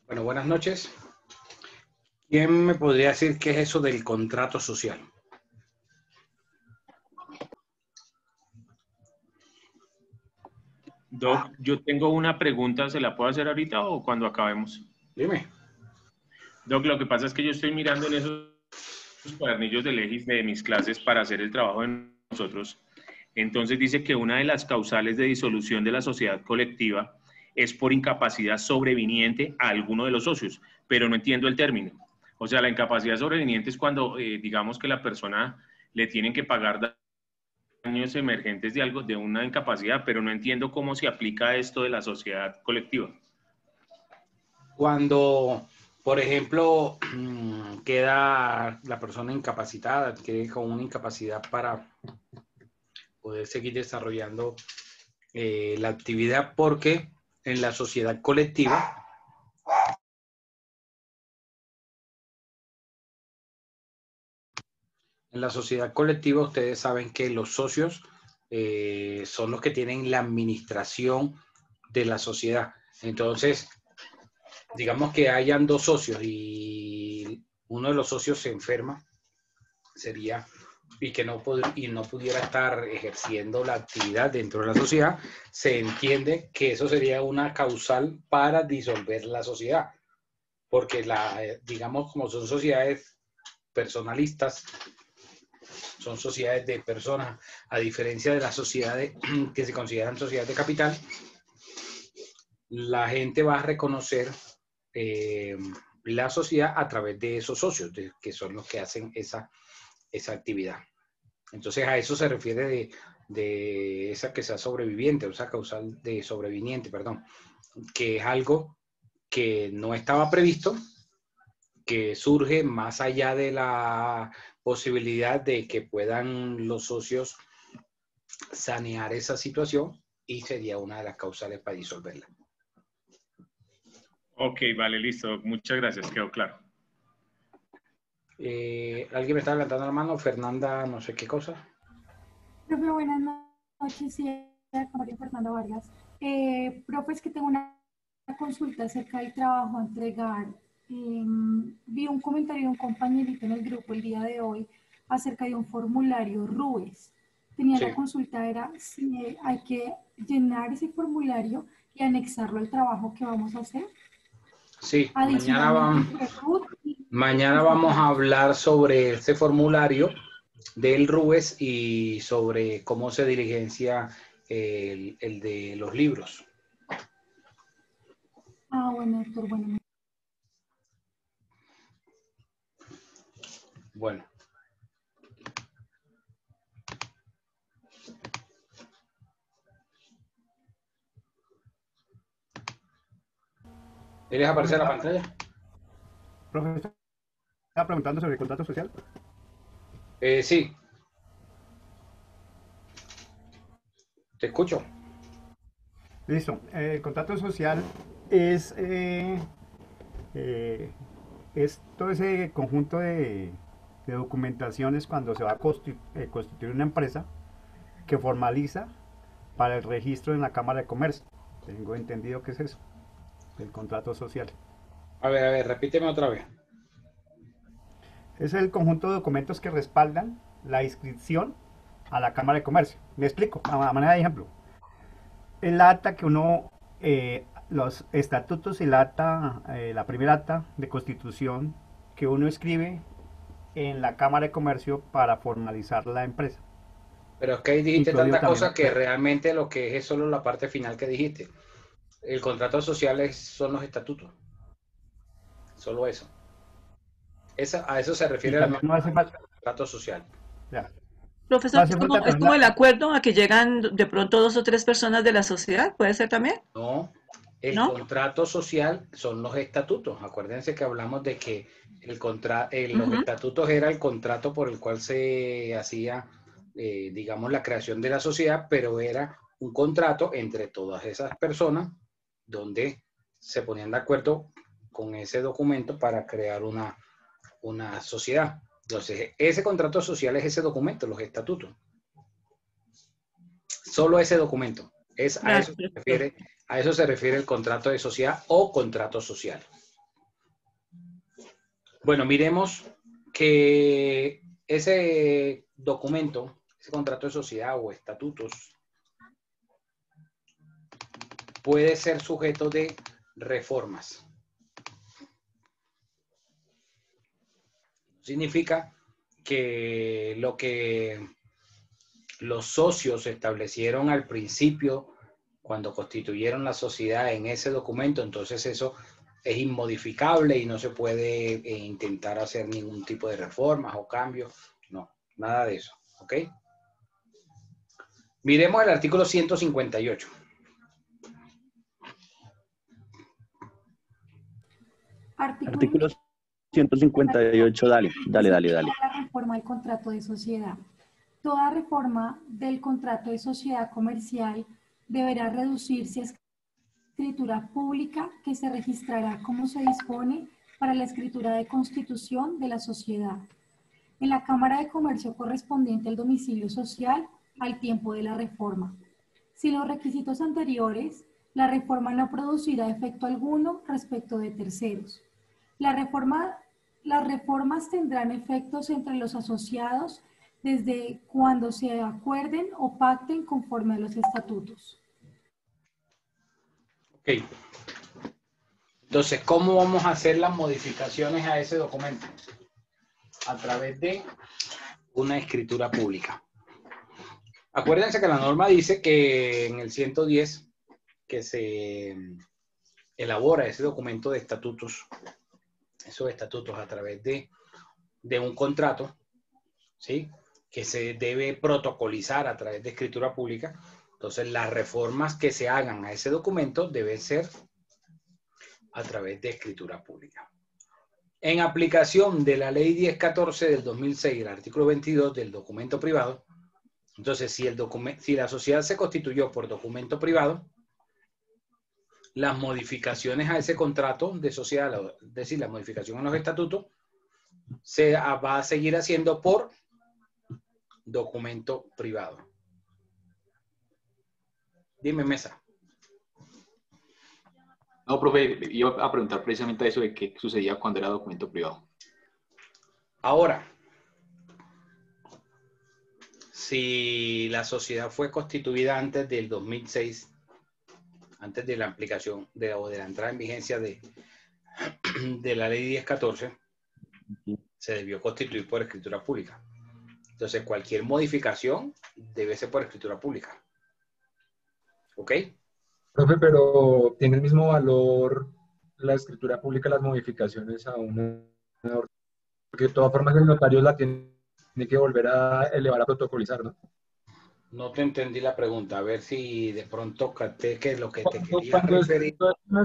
Bueno, buenas noches. ¿Quién me podría decir qué es eso del contrato social? Doc, yo tengo una pregunta, ¿se la puedo hacer ahorita o cuando acabemos? Dime. Doc, lo que pasa es que yo estoy mirando en esos cuadernillos de Legis de mis clases para hacer el trabajo de nosotros. Entonces dice que una de las causales de disolución de la sociedad colectiva es por incapacidad sobreviniente a alguno de los socios, pero no entiendo el término. O sea, la incapacidad sobreviniente es cuando, digamos que la persona le tienen que pagar daños emergentes de algo, de una incapacidad, pero no entiendo cómo se aplica esto de la sociedad colectiva. Cuando, por ejemplo, queda la persona incapacitada, queda con una incapacidad para poder seguir desarrollando la actividad, porque en la sociedad colectiva ustedes saben que los socios son los que tienen la administración de la sociedad. Entonces, digamos que hayan dos socios y uno de los socios se enferma, y no pudiera estar ejerciendo la actividad dentro de la sociedad, se entiende que eso sería una causal para disolver la sociedad, porque digamos, como son sociedades personalistas, son sociedades de personas, a diferencia de las sociedades que se consideran sociedades de capital, la gente va a reconocer la sociedad a través de esos socios, que son los que hacen esa actividad. Entonces a eso se refiere de esa que sea sobreviviente, o esa causal de sobreviniente, perdón, que es algo que no estaba previsto, que surge más allá de la posibilidad de que puedan los socios sanear esa situación, y sería una de las causales para disolverla. Ok, vale, listo. Muchas gracias, quedó claro. ¿Alguien me está levantando la mano? Fernanda, no sé qué cosa. Profe, buenas noches. Sí, María Fernanda Vargas. Profe, es que tengo una consulta acerca del trabajo a entregar. Vi un comentario de un compañerito en el grupo el día de hoy acerca de un formulario RUES. Tenía Sí. la consulta, era si hay que llenar ese formulario y anexarlo al trabajo que vamos a hacer. Sí, Adicionalmente, mañana vamos a hablar sobre este formulario del RUES y sobre cómo se diligencia el de los libros. Bueno, doctor, bueno. Bueno. ¿Quieres aparecer en la pantalla? Profesor, ¿estaba preguntando sobre el contrato social? Sí. Te escucho. Listo. El contrato social es todo ese conjunto de documentaciones cuando se va a constituir una empresa que formaliza para el registro en la Cámara de Comercio. Tengo entendido que es eso, el contrato social. A ver, repíteme otra vez. Es el conjunto de documentos que respaldan la inscripción a la Cámara de Comercio. Me explico, a manera de ejemplo. El acta que uno, los estatutos y la primera acta de constitución que uno escribe en la Cámara de Comercio para formalizar la empresa. Pero es que ahí dijiste tantas cosas que realmente lo que es solo la parte final que dijiste. El contrato social son los estatutos. Solo eso. A eso se refiere el contrato social. Ya. Profesor, ¿es como el acuerdo a que llegan de pronto 2 o 3 personas de la sociedad? ¿Puede ser también? No, el contrato social son los estatutos. Acuérdense que hablamos de que los estatutos era el contrato por el cual se hacía, digamos, la creación de la sociedad, pero era un contrato entre todas esas personas donde se ponían de acuerdo con ese documento para crear una sociedad. Entonces, ese contrato social es ese documento, los estatutos. Solo ese documento. A eso se refiere el contrato de sociedad o contrato social. Bueno, miremos que ese documento, ese contrato de sociedad o estatutos, puede ser sujeto de reformas. Significa que lo que los socios establecieron al principio, cuando constituyeron la sociedad en ese documento, entonces eso es inmodificable y no se puede intentar hacer ningún tipo de reformas o cambios. No, nada de eso. ¿Ok? Miremos el artículo 158. Artículo 158, dale. La reforma del contrato de sociedad. Toda reforma del contrato de sociedad comercial deberá reducirse a escritura pública que se registrará como se dispone para la escritura de constitución de la sociedad en la Cámara de Comercio correspondiente al domicilio social al tiempo de la reforma. Sin los requisitos anteriores, la reforma no producirá efecto alguno respecto de terceros. Las reformas tendrán efectos entre los asociados desde cuando se acuerden o pacten conforme a los estatutos. Ok. Entonces, ¿cómo vamos a hacer las modificaciones a ese documento? A través de una escritura pública. Acuérdense que la norma dice que en el 110 que se elabora ese documento de estatutos, esos estatutos a través de un contrato, ¿sí? Que se debe protocolizar a través de escritura pública. Entonces, las reformas que se hagan a ese documento deben ser a través de escritura pública. En aplicación de la Ley 1014 del 2006, el artículo 22 del documento privado, entonces, si la sociedad se constituyó por documento privado, las modificaciones a ese contrato de sociedad, es decir, la modificación en los estatutos, se va a seguir haciendo por documento privado. Dime, Mesa. No, profe, iba a preguntar precisamente eso de qué sucedía cuando era documento privado. Ahora, si la sociedad fue constituida antes del 2006, antes de la aplicación o de la entrada en vigencia de la ley 1014, se debió constituir por escritura pública. Entonces, cualquier modificación debe ser por escritura pública. ¿Ok? Profe, pero ¿tiene el mismo valor la escritura pública, las modificaciones a una orden? Porque de todas formas el notario la tiene que volver a elevar a protocolizar, ¿no? No te entendí la pregunta. A ver si de pronto capté que es lo que te quería referir. Una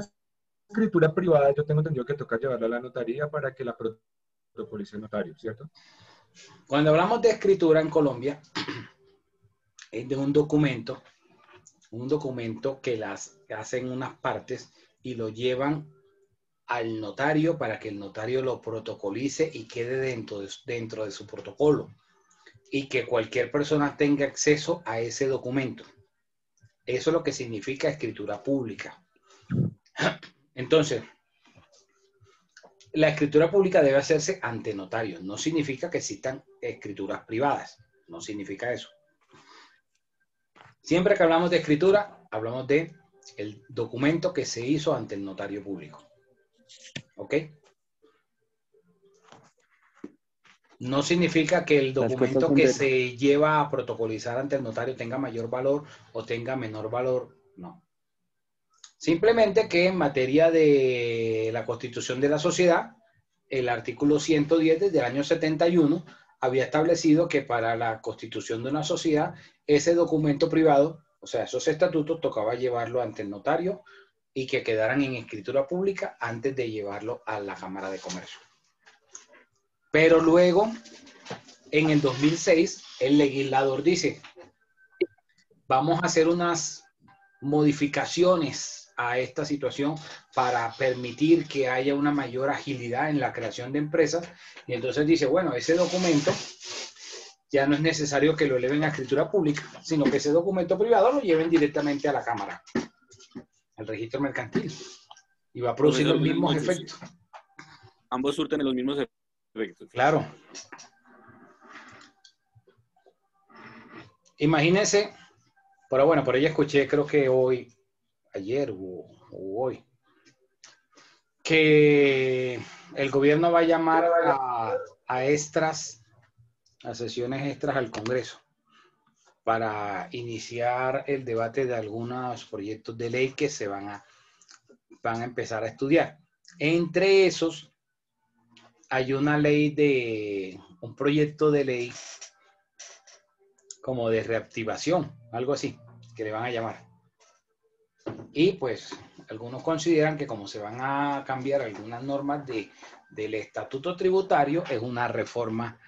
escritura privada, yo tengo entendido que toca llevarla a la notaría para que la protocolice el notario, ¿cierto? Cuando hablamos de escritura en Colombia, es de un documento que las hacen unas partes y lo llevan al notario para que el notario lo protocolice y quede dentro de su protocolo y que cualquier persona tenga acceso a ese documento. Eso es lo que significa escritura pública. Entonces, la escritura pública debe hacerse ante notario. No significa que existan escrituras privadas. No significa eso. Siempre que hablamos de escritura, hablamos de el documento que se hizo ante el notario público. ¿Ok? No significa que el documento que se lleva a protocolizar ante el notario tenga mayor valor o tenga menor valor. No. Simplemente que en materia de la constitución de la sociedad, el artículo 110 desde el año 71 había establecido que para la constitución de una sociedad, ese documento privado, o sea, esos estatutos, tocaba llevarlo ante el notario y que quedaran en escritura pública antes de llevarlo a la Cámara de Comercio. Pero luego, en el 2006, el legislador dice, vamos a hacer unas modificaciones a esta situación para permitir que haya una mayor agilidad en la creación de empresas. Y entonces dice, bueno, ese documento ya no es necesario que lo eleven a escritura pública, sino que ese documento privado lo lleven directamente a la Cámara, al registro mercantil, y va a producir los mismos efectos. Ambos surten los mismos efectos. Claro. Imagínense, pero bueno, por ahí escuché, creo que hoy, ayer o hoy, que el gobierno va a llamar a extras, a sesiones extras al Congreso, para iniciar el debate de algunos proyectos de ley que se van a empezar a estudiar. Entre esos, hay un proyecto de ley como de reactivación, algo así, que le van a llamar. Y pues algunos consideran que como se van a cambiar algunas normas del estatuto tributario, es una reforma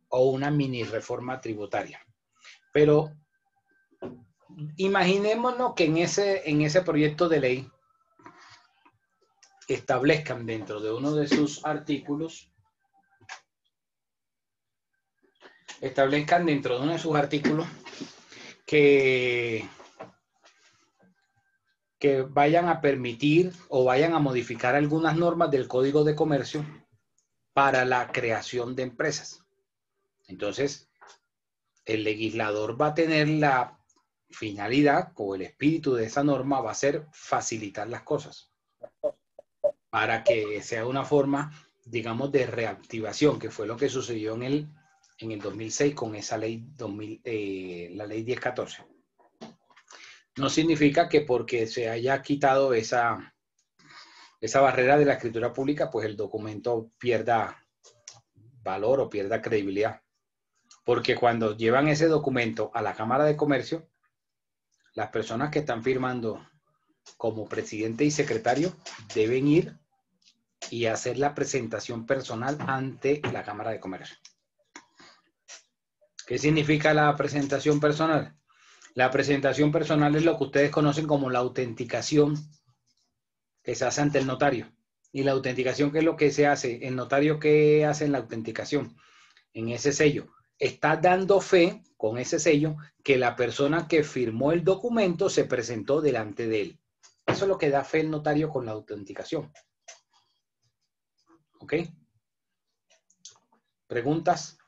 o una mini reforma tributaria. Pero imaginémonos que en ese proyecto de ley establezcan dentro de uno de sus artículos, que vayan a permitir o vayan a modificar algunas normas del Código de Comercio para la creación de empresas. Entonces, el legislador va a tener la finalidad o el espíritu de esa norma va a ser facilitar las cosas para que sea una forma, digamos, de reactivación, que fue lo que sucedió en el 2006 con esa ley, la ley 1014. No significa que porque se haya quitado esa barrera de la escritura pública, pues el documento pierda valor o pierda credibilidad. Porque cuando llevan ese documento a la Cámara de Comercio, las personas que están firmando como presidente y secretario deben ir y hacer la presentación personal ante la Cámara de Comercio. ¿Qué significa la presentación personal? La presentación personal es lo que ustedes conocen como la autenticación que se hace ante el notario. Y la autenticación, ¿qué es lo que se hace? El notario, ¿qué hace en la autenticación? En ese sello. Está dando fe con ese sello que la persona que firmó el documento se presentó delante de él. Eso es lo que da fe el notario con la autenticación. ¿Ok? ¿Preguntas?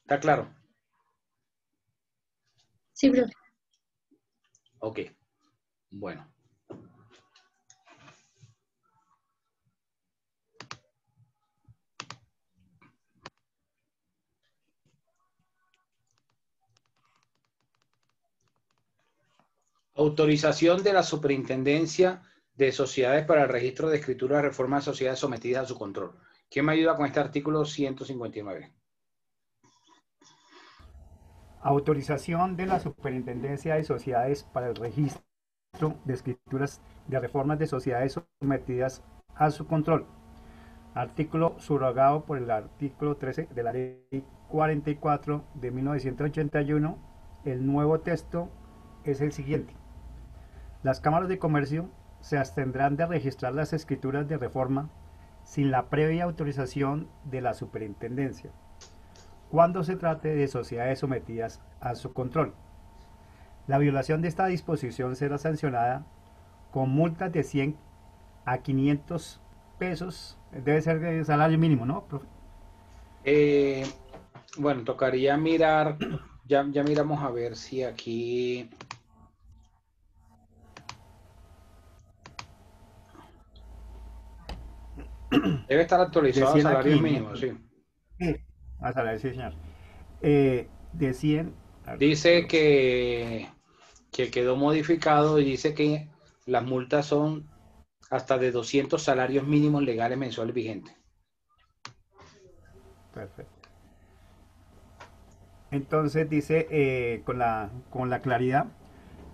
¿Está claro? Sí, profe. Ok. Bueno. Autorización de la Superintendencia de Sociedades para el Registro de Escritura de Reforma de Sociedades sometidas a su control. ¿Quién me ayuda con este artículo 159? Autorización de la Superintendencia de Sociedades para el Registro de Escrituras de Reformas de Sociedades sometidas a su control. Artículo subrogado por el artículo 13 de la Ley 44 de 1981. El nuevo texto es el siguiente. Las cámaras de comercio se abstendrán de registrar las escrituras de reforma sin la previa autorización de la superintendencia, cuando se trate de sociedades sometidas a su control. La violación de esta disposición será sancionada con multas de 100 a 500 pesos. Debe ser el salario mínimo, ¿no, profe? Bueno, tocaría mirar, ya miramos a ver si aquí... Debe estar actualizado a salarios mínimos, sí. Sí, a salarios, sí, señor. De 100... Dice que quedó modificado y dice que las multas son hasta de 200 salarios mínimos legales mensuales vigentes. Perfecto. Entonces dice, con la claridad,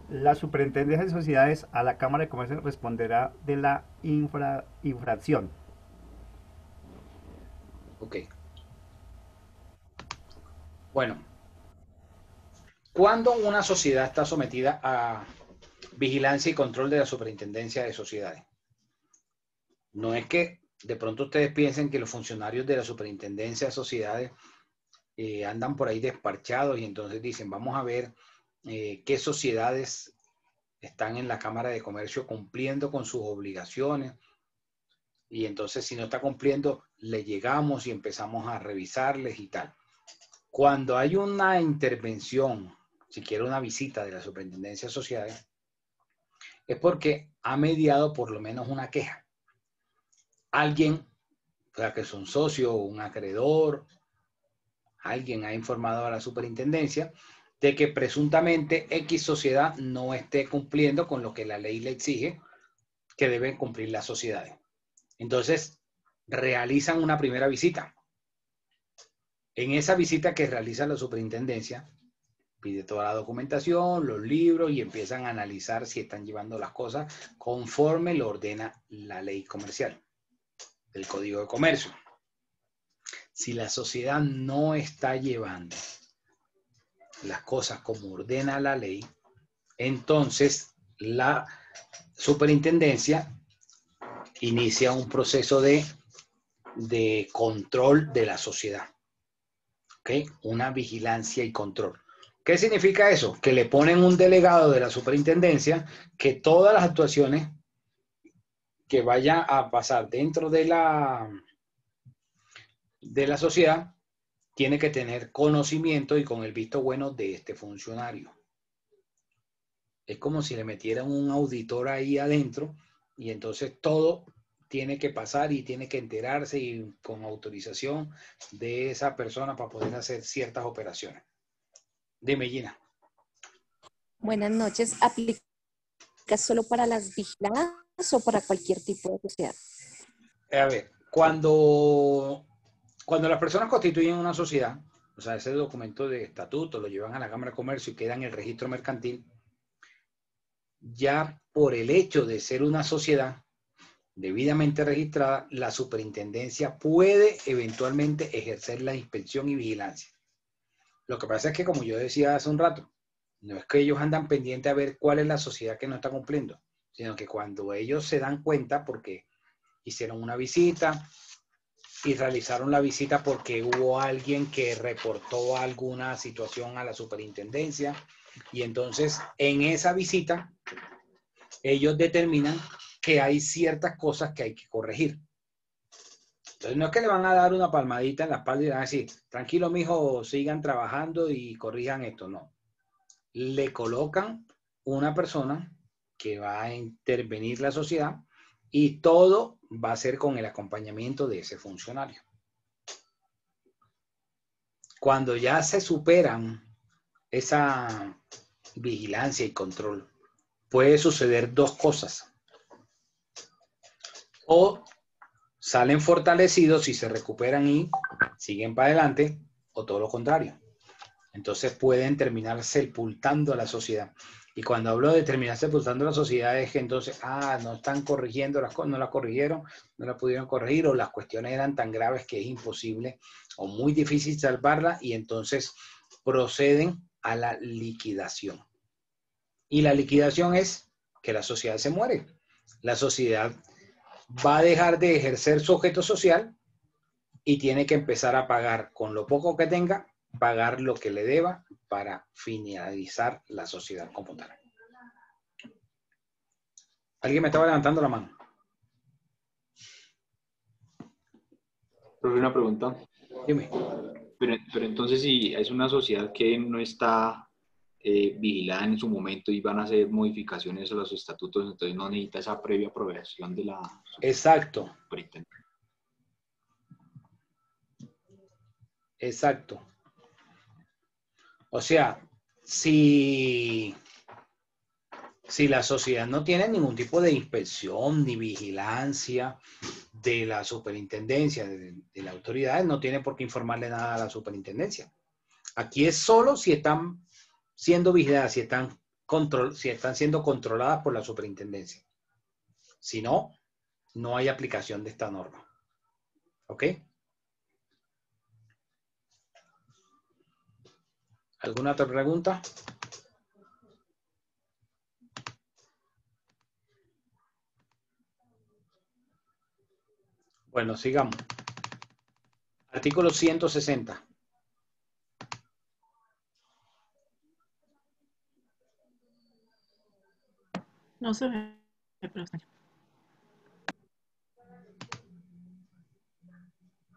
la Superintendencia de Sociedades a la Cámara de Comercio responderá de la infracción. Ok. Bueno, ¿cuándo una sociedad está sometida a vigilancia y control de la Superintendencia de Sociedades? No es que de pronto ustedes piensen que los funcionarios de la Superintendencia de Sociedades andan por ahí despachados y entonces dicen, vamos a ver qué sociedades están en la Cámara de Comercio cumpliendo con sus obligaciones. Y entonces si no está cumpliendo, le llegamos y empezamos a revisarles y tal. Cuando hay una intervención, si quiere una visita de la Superintendencia de Sociedades, es porque ha mediado por lo menos una queja. Alguien, o sea, que es un socio o un acreedor, alguien ha informado a la superintendencia de que presuntamente X sociedad no esté cumpliendo con lo que la ley le exige que deben cumplir las sociedades. Entonces, realizan una primera visita. En esa visita que realiza la superintendencia, pide toda la documentación, los libros y empiezan a analizar si están llevando las cosas conforme lo ordena la ley comercial, el Código de Comercio. Si la sociedad no está llevando las cosas como ordena la ley, entonces la superintendencia inicia un proceso de control de la sociedad. ¿Okay? Una vigilancia y control. ¿Qué significa eso? Que le ponen un delegado de la superintendencia que todas las actuaciones que vayan a pasar dentro de la sociedad tiene que tener conocimiento y con el visto bueno de este funcionario. Es como si le metieran un auditor ahí adentro y entonces todo tiene que pasar y tiene que enterarse y con autorización de esa persona para poder hacer ciertas operaciones. Dime, Gina. Buenas noches. ¿Aplica solo para las vigiladas o para cualquier tipo de sociedad? A ver, cuando las personas constituyen una sociedad, o sea, ese documento de estatuto lo llevan a la Cámara de Comercio y queda en el registro mercantil, ya por el hecho de ser una sociedad debidamente registrada, la superintendencia puede eventualmente ejercer la inspección y vigilancia. Lo que pasa es que, como yo decía hace un rato, no es que ellos andan pendientes a ver cuál es la sociedad que no está cumpliendo, sino que cuando ellos se dan cuenta porque hicieron una visita y realizaron la visita porque hubo alguien que reportó alguna situación a la superintendencia y entonces en esa visita ellos determinan que hay ciertas cosas que hay que corregir. Entonces no es que le van a dar una palmadita en la espalda y van a decir, tranquilo mijo, sigan trabajando y corrijan esto, no. Le colocan una persona que va a intervenir la sociedad y todo va a ser con el acompañamiento de ese funcionario. Cuando ya se superan esa vigilancia y control, puede suceder dos cosas. O salen fortalecidos y se recuperan y siguen para adelante, o todo lo contrario. Entonces pueden terminar sepultando a la sociedad. Y cuando hablo de terminar sepultando a la sociedad es que entonces, no están corrigiendo las cosas, no las corrigieron, no las pudieron corregir, o las cuestiones eran tan graves que es imposible o muy difícil salvarla y entonces proceden a la liquidación. Y la liquidación es que la sociedad se muere. La sociedad va a dejar de ejercer su objeto social y tiene que empezar a pagar con lo poco que tenga, pagar lo que le deba para finalizar la sociedad como tal. ¿Alguien me estaba levantando la mano? Profe, una pregunta. Dime. Pero entonces si es una sociedad que no está vigilada en su momento y van a hacer modificaciones a los estatutos, entonces no necesita esa previa aprobación de la Exacto. superintendencia. Exacto. O sea, si la sociedad no tiene ningún tipo de inspección ni vigilancia de la superintendencia, de la autoridad, no tiene por qué informarle nada a la superintendencia. Aquí es solo si están siendo vigiladas, si están siendo controladas por la superintendencia. Si no, no hay aplicación de esta norma. ¿Ok? ¿Alguna otra pregunta? Bueno, sigamos. Artículo 160. No se ve, pero está.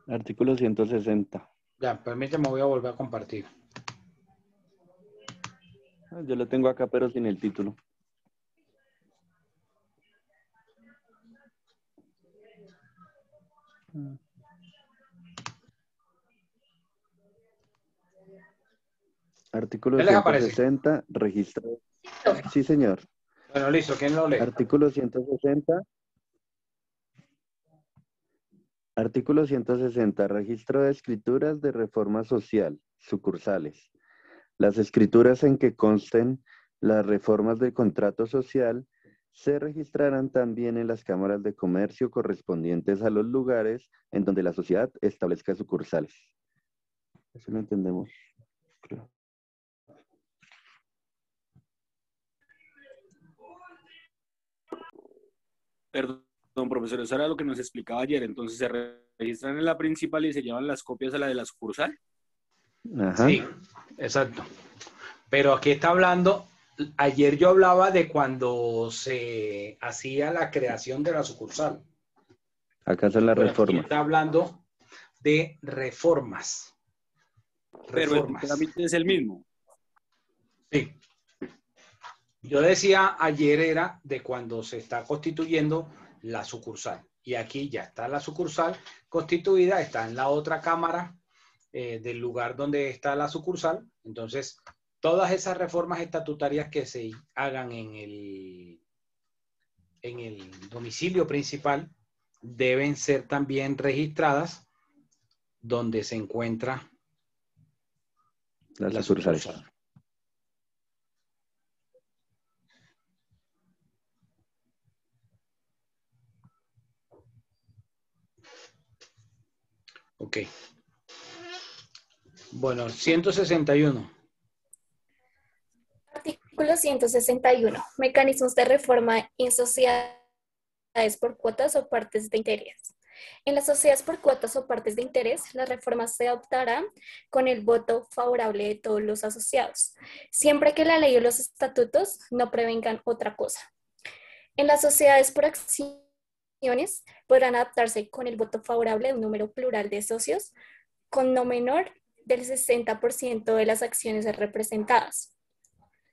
Artículo 160. Ya, permíteme, voy a volver a compartir. Yo lo tengo acá, pero sin el título. Artículo ¿Qué les aparece? 160, registro. Sí, señor. Bueno, listo, ¿quién lo lee? Artículo 160. Artículo 160, registro de escrituras de reforma social, sucursales. Las escrituras en que consten las reformas del contrato social se registrarán también en las cámaras de comercio correspondientes a los lugares en donde la sociedad establezca sucursales. Eso lo entendemos, creo. Perdón, profesor, eso era lo que nos explicaba ayer. Entonces se registran en la principal y se llevan las copias a la de la sucursal. Ajá. Sí, exacto. Pero aquí está hablando, ayer yo hablaba de cuando se hacía la creación de la sucursal. Acá son las Pero aquí reformas. está hablando de reformas. Pero el trámite es el mismo. Sí. Yo decía ayer era de cuando se está constituyendo la sucursal. Y aquí ya está la sucursal constituida, está en la otra cámara del lugar donde está la sucursal. Entonces, todas esas reformas estatutarias que se hagan en el domicilio principal deben ser también registradas donde se encuentra la sucursal. Ok. Bueno, 161. Artículo 161. Mecanismos de reforma en sociedades por cuotas o partes de interés. En las sociedades por cuotas o partes de interés, las reformas se adoptarán con el voto favorable de todos los asociados, siempre que la ley o los estatutos no prevengan otra cosa. En las sociedades por acciones podrán adoptarse con el voto favorable de un número plural de socios con no menor del 60% de las acciones representadas,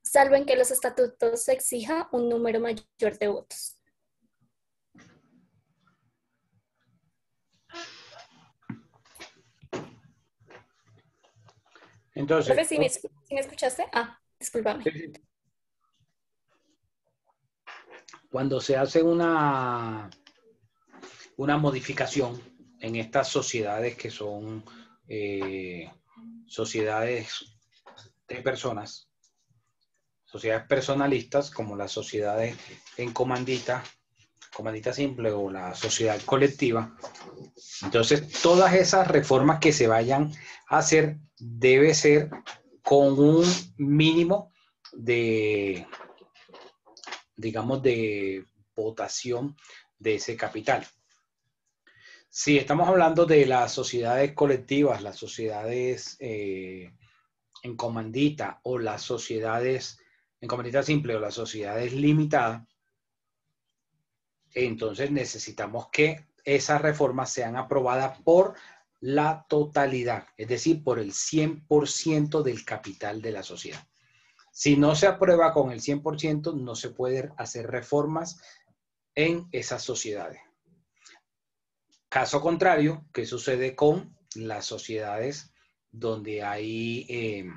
salvo en que los estatutos exija un número mayor de votos. Entonces, Profe, ¿sí me escuchaste? Ah, discúlpame. Cuando se hace una modificación en estas sociedades que son sociedades de personas, sociedades personalistas, como las sociedades en comandita simple o la sociedad colectiva. Entonces, todas esas reformas que se vayan a hacer debe ser con un mínimo de, digamos, de votación de ese capital. Si estamos hablando de las sociedades colectivas, las sociedades en comandita o las sociedades en comandita simple o las sociedades limitadas, entonces necesitamos que esas reformas sean aprobadas por la totalidad, es decir, por el 100% del capital de la sociedad. Si no se aprueba con el 100%, no se pueden hacer reformas en esas sociedades. Caso contrario, ¿qué sucede con las sociedades donde hay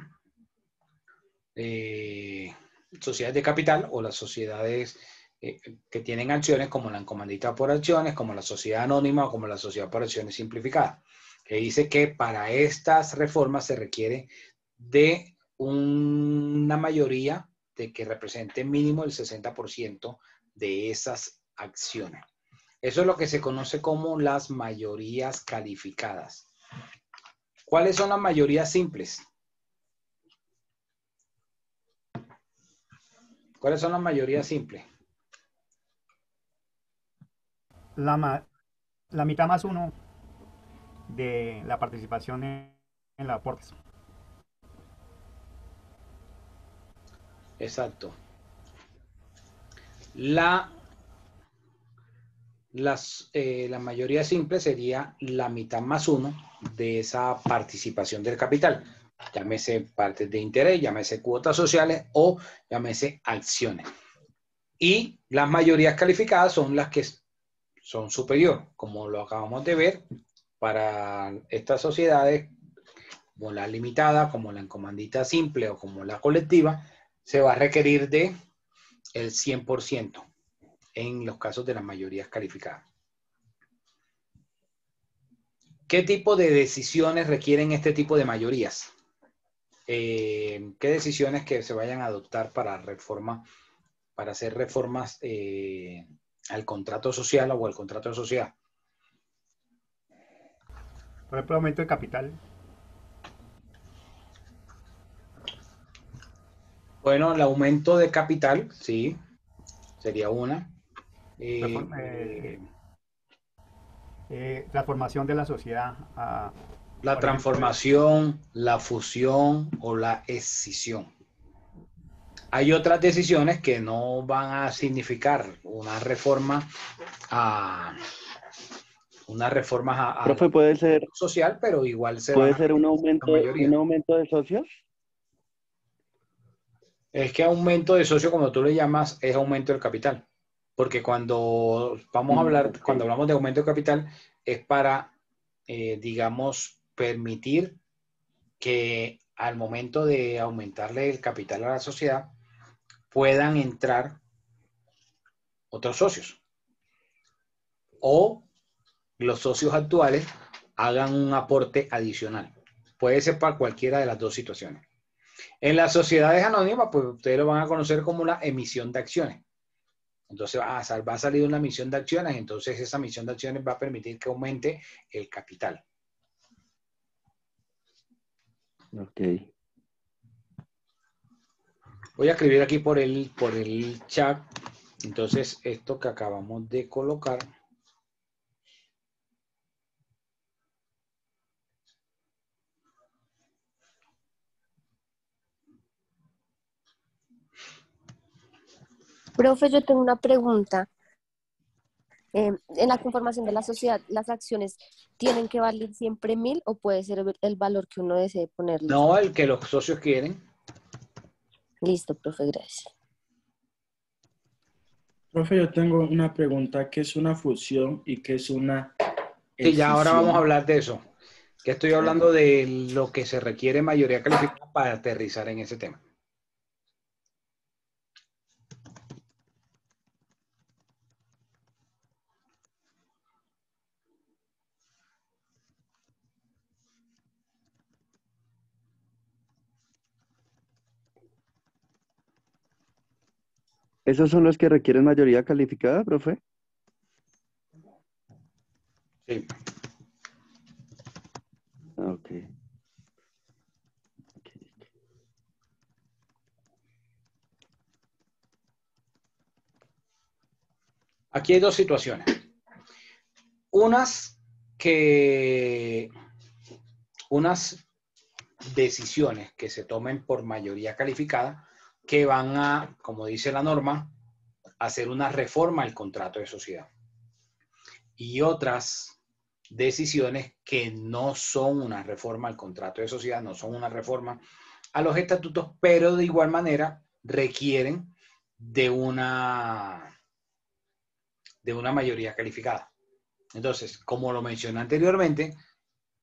sociedades de capital o las sociedades que tienen acciones como la comandita por acciones, como la sociedad anónima o como la sociedad por acciones simplificada? Que dice que para estas reformas se requiere de una mayoría de que represente mínimo el 60% de esas acciones. Eso es lo que se conoce como las mayorías calificadas. ¿Cuáles son las mayorías simples? ¿Cuáles son las mayorías simples? la mitad más uno de la participación en los aportes. Exacto. La mayoría simple sería la mitad más uno de esa participación del capital. Llámese partes de interés, llámese cuotas sociales o llámese acciones. Y las mayorías calificadas son las que son superior, como lo acabamos de ver para estas sociedades, como la limitada, como la en comandita simple o como la colectiva, se va a requerir de el 100% en los casos de las mayorías calificadas. ¿Qué tipo de decisiones requieren este tipo de mayorías? ¿Qué decisiones que se vayan a adoptar para hacer reformas al contrato social o al contrato de sociedad? Por ejemplo, aumento de capital. Bueno, el aumento de capital, sí, sería una. Transformación de la sociedad. La transformación, la fusión o la escisión. Hay otras decisiones que no van a significar una reforma a Profe, puede ser social, pero igual se puede van ser un aumento de socios. Es que aumento de socio, como tú le llamas, es aumento del capital. Porque cuando hablamos de aumento de capital, es para, digamos, permitir que al momento de aumentarle el capital a la sociedad, puedan entrar otros socios. O los socios actuales hagan un aporte adicional. Puede ser para cualquiera de las dos situaciones. En las sociedades anónimas, pues ustedes lo van a conocer como una emisión de acciones. Entonces va a salir una emisión de acciones, entonces esa emisión de acciones va a permitir que aumente el capital. Ok. Voy a escribir aquí por el chat. Entonces, esto que acabamos de colocar. Profe, yo tengo una pregunta. En la conformación de la sociedad, ¿las acciones tienen que valer siempre 1000 o puede ser el valor que uno desee ponerle? No, el que los socios quieren. Listo, profe, gracias. Profe, yo tengo una pregunta. ¿Qué es una fusión y qué es una Sí, ya ahora escisión? vamos a hablar de eso. Que estoy hablando de lo que se requiere mayoría calificada para aterrizar en ese tema. ¿Esos son los que requieren mayoría calificada, profe? Sí. Ok. Aquí hay dos situaciones. Unas decisiones que se tomen por mayoría calificada que van a, como dice la norma, hacer una reforma al contrato de sociedad. Y otras decisiones que no son una reforma al contrato de sociedad, no son una reforma a los estatutos, pero de igual manera requieren de una mayoría calificada. Entonces, como lo mencioné anteriormente,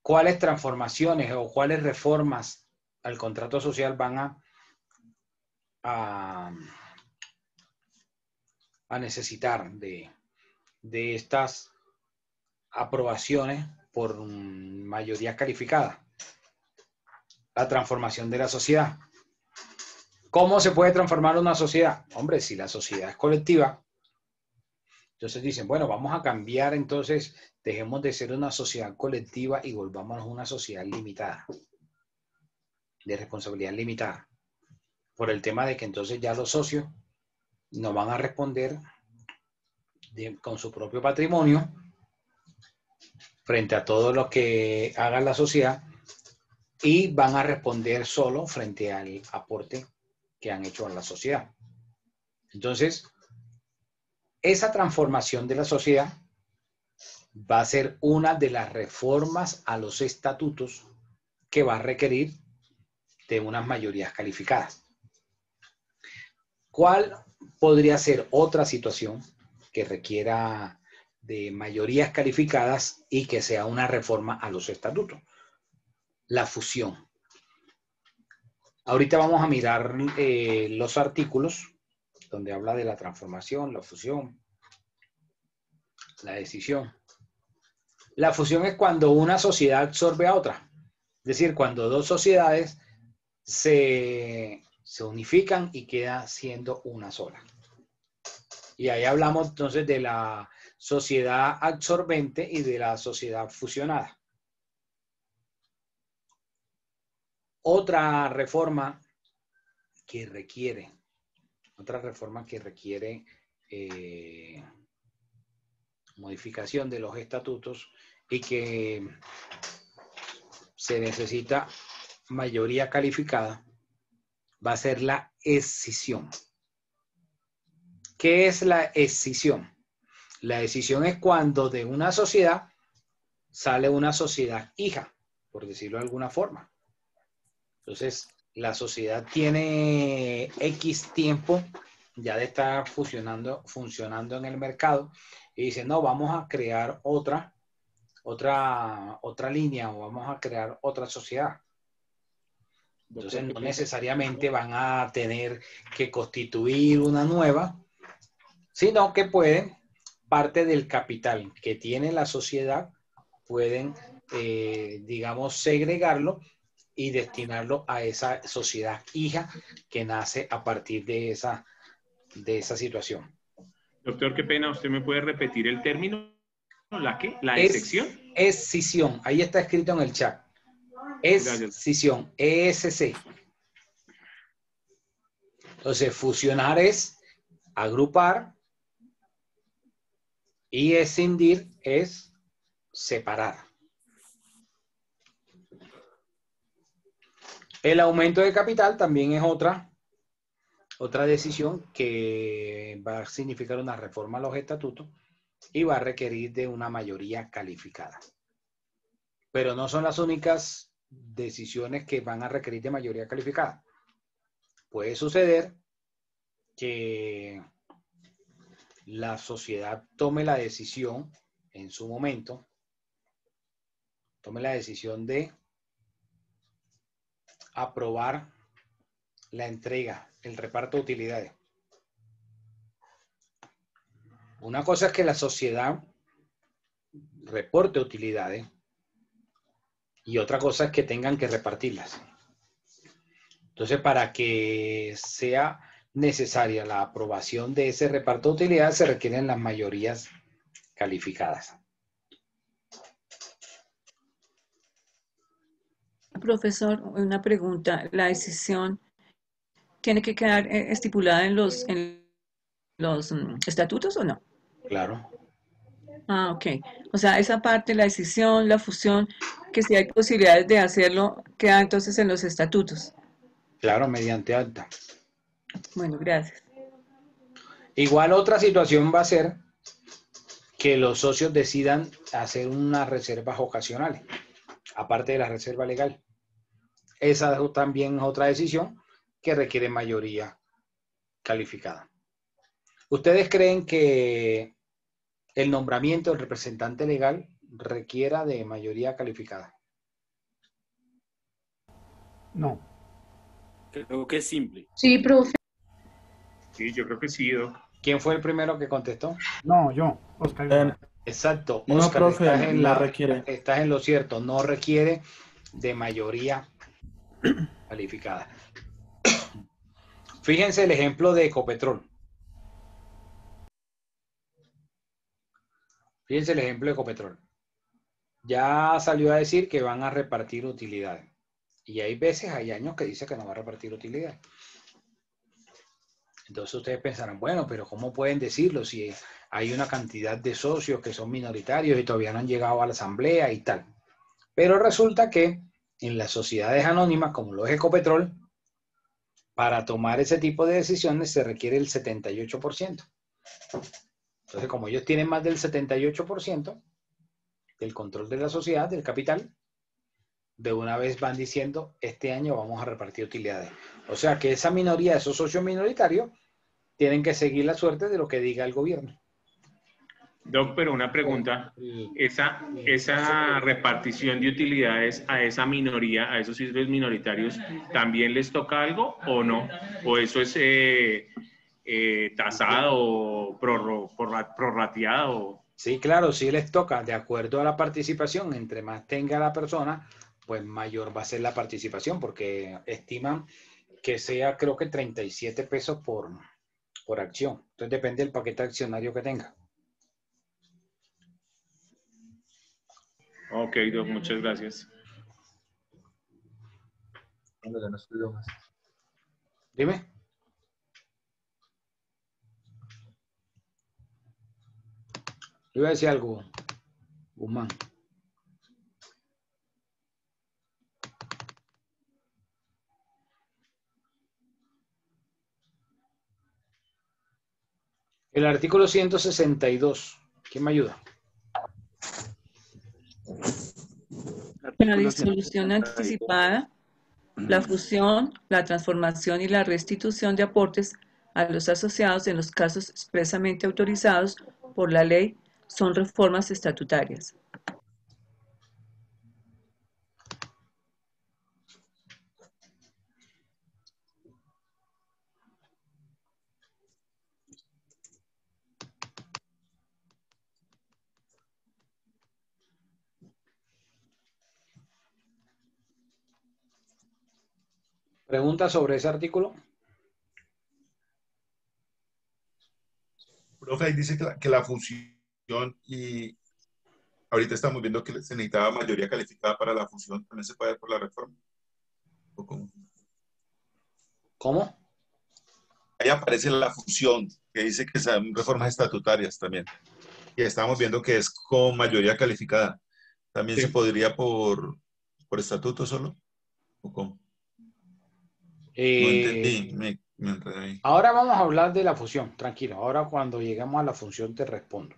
¿cuáles transformaciones o cuáles reformas al contrato social van a necesitar de estas aprobaciones por mayoría calificada? La transformación de la sociedad. ¿Cómo se puede transformar una sociedad? Hombre, si la sociedad es colectiva, entonces dicen, bueno, vamos a cambiar, entonces dejemos de ser una sociedad colectiva y volvámonos a una sociedad limitada, de responsabilidad limitada, por el tema de que entonces ya los socios no van a responder con su propio patrimonio frente a todo lo que haga la sociedad y van a responder solo frente al aporte que han hecho a la sociedad. Entonces, esa transformación de la sociedad va a ser una de las reformas a los estatutos que va a requerir de unas mayorías calificadas. ¿Cuál podría ser otra situación que requiera de mayorías calificadas y que sea una reforma a los estatutos? La fusión. Ahorita vamos a mirar los artículos donde habla de la transformación, la fusión, la decisión. La fusión es cuando una sociedad absorbe a otra. Es decir, cuando dos sociedades se unifican y queda siendo una sola. Y ahí hablamos entonces de la sociedad absorbente y de la sociedad fusionada. Otra reforma que requiere modificación de los estatutos y que se necesita mayoría calificada va a ser la escisión. ¿Qué es la escisión? La escisión es cuando de una sociedad sale una sociedad hija, por decirlo de alguna forma. Entonces, la sociedad tiene X tiempo ya de estar funcionando en el mercado y dice, no, vamos a crear otra línea o vamos a crear otra sociedad. Entonces, no necesariamente van a tener que constituir una nueva, sino que pueden, parte del capital que tiene la sociedad, pueden, digamos, segregarlo y destinarlo a esa sociedad hija que nace a partir de esa situación. Doctor, qué pena, ¿usted me puede repetir el término? ¿La qué? ¿La escisión? Escisión, ahí está escrito en el chat. Escisión, ESC. Entonces, fusionar es agrupar y escindir es separar. El aumento de capital también es otra decisión que va a significar una reforma a los estatutos y va a requerir de una mayoría calificada. Pero no son las únicas decisiones que van a requerir de mayoría calificada. Puede suceder que la sociedad tome la decisión en su momento, tome la decisión de aprobar la entrega, el reparto de utilidades. Una cosa es que la sociedad reporte utilidades y otra cosa es que tengan que repartirlas. Entonces, para que sea necesaria la aprobación de ese reparto de utilidades, se requieren las mayorías calificadas. Profesor, una pregunta. ¿La decisión tiene que quedar estipulada en los estatutos o no? Claro. Ah, ok. O sea, esa parte, la decisión, la fusión, que si hay posibilidades de hacerlo, queda entonces en los estatutos. Claro, mediante acta. Bueno, gracias. Igual otra situación va a ser que los socios decidan hacer unas reservas ocasionales, aparte de la reserva legal. Esa también es otra decisión que requiere mayoría calificada. ¿Ustedes creen que el nombramiento del representante legal requiera de mayoría calificada? No. Creo que es simple. Sí, profe. Sí, yo creo que sí, Doc. ¿Quién fue el primero que contestó? No, yo, Oscar. Exacto. No, Oscar, profe, no requiere. Estás en lo cierto, no requiere de mayoría calificada. Fíjense el ejemplo de Ecopetrol. Fíjense el ejemplo de Ecopetrol. Ya salió a decir que van a repartir utilidades. Y hay veces, hay años que dice que no va a repartir utilidades. Entonces ustedes pensarán, bueno, pero ¿cómo pueden decirlo si hay una cantidad de socios que son minoritarios y todavía no han llegado a la asamblea y tal? Pero resulta que en las sociedades anónimas, como lo es Ecopetrol, para tomar ese tipo de decisiones se requiere el 78%. Entonces, como ellos tienen más del 78% del control de la sociedad, del capital, de una vez van diciendo, este año vamos a repartir utilidades. O sea que esa minoría, esos socios minoritarios, tienen que seguir la suerte de lo que diga el gobierno. Doc, pero una pregunta, esa repartición de utilidades a esa minoría, a esos socios minoritarios, ¿también les toca algo o no? ¿O eso es tasado o prorrateado? Sí, claro, sí les toca, de acuerdo a la participación, entre más tenga la persona, pues mayor va a ser la participación, porque estiman que sea, creo que 37 pesos por acción. Entonces depende del paquete accionario que tenga. Ok, Doc, muchas gracias. No, ya no estudio más. Dime. Yo iba a decir algo, Guzmán. El artículo 162. ¿Quién me ayuda? La disolución anticipada, la fusión, la transformación y la restitución de aportes a los asociados en los casos expresamente autorizados por la ley son reformas estatutarias. ¿Preguntas sobre ese artículo? Profe, ahí dice que la fusión y ahorita estamos viendo que se necesitaba mayoría calificada para la fusión, ¿también se puede por la reforma? ¿O cómo? ¿Cómo? Ahí aparece la fusión, que dice que son reformas estatutarias también. Y estamos viendo que es con mayoría calificada. ¿También Sí. se podría por estatuto solo? ¿O cómo? No entendí, me enredé ahí. Ahora vamos a hablar de la fusión, tranquilo. Ahora cuando lleguemos a la función te respondo.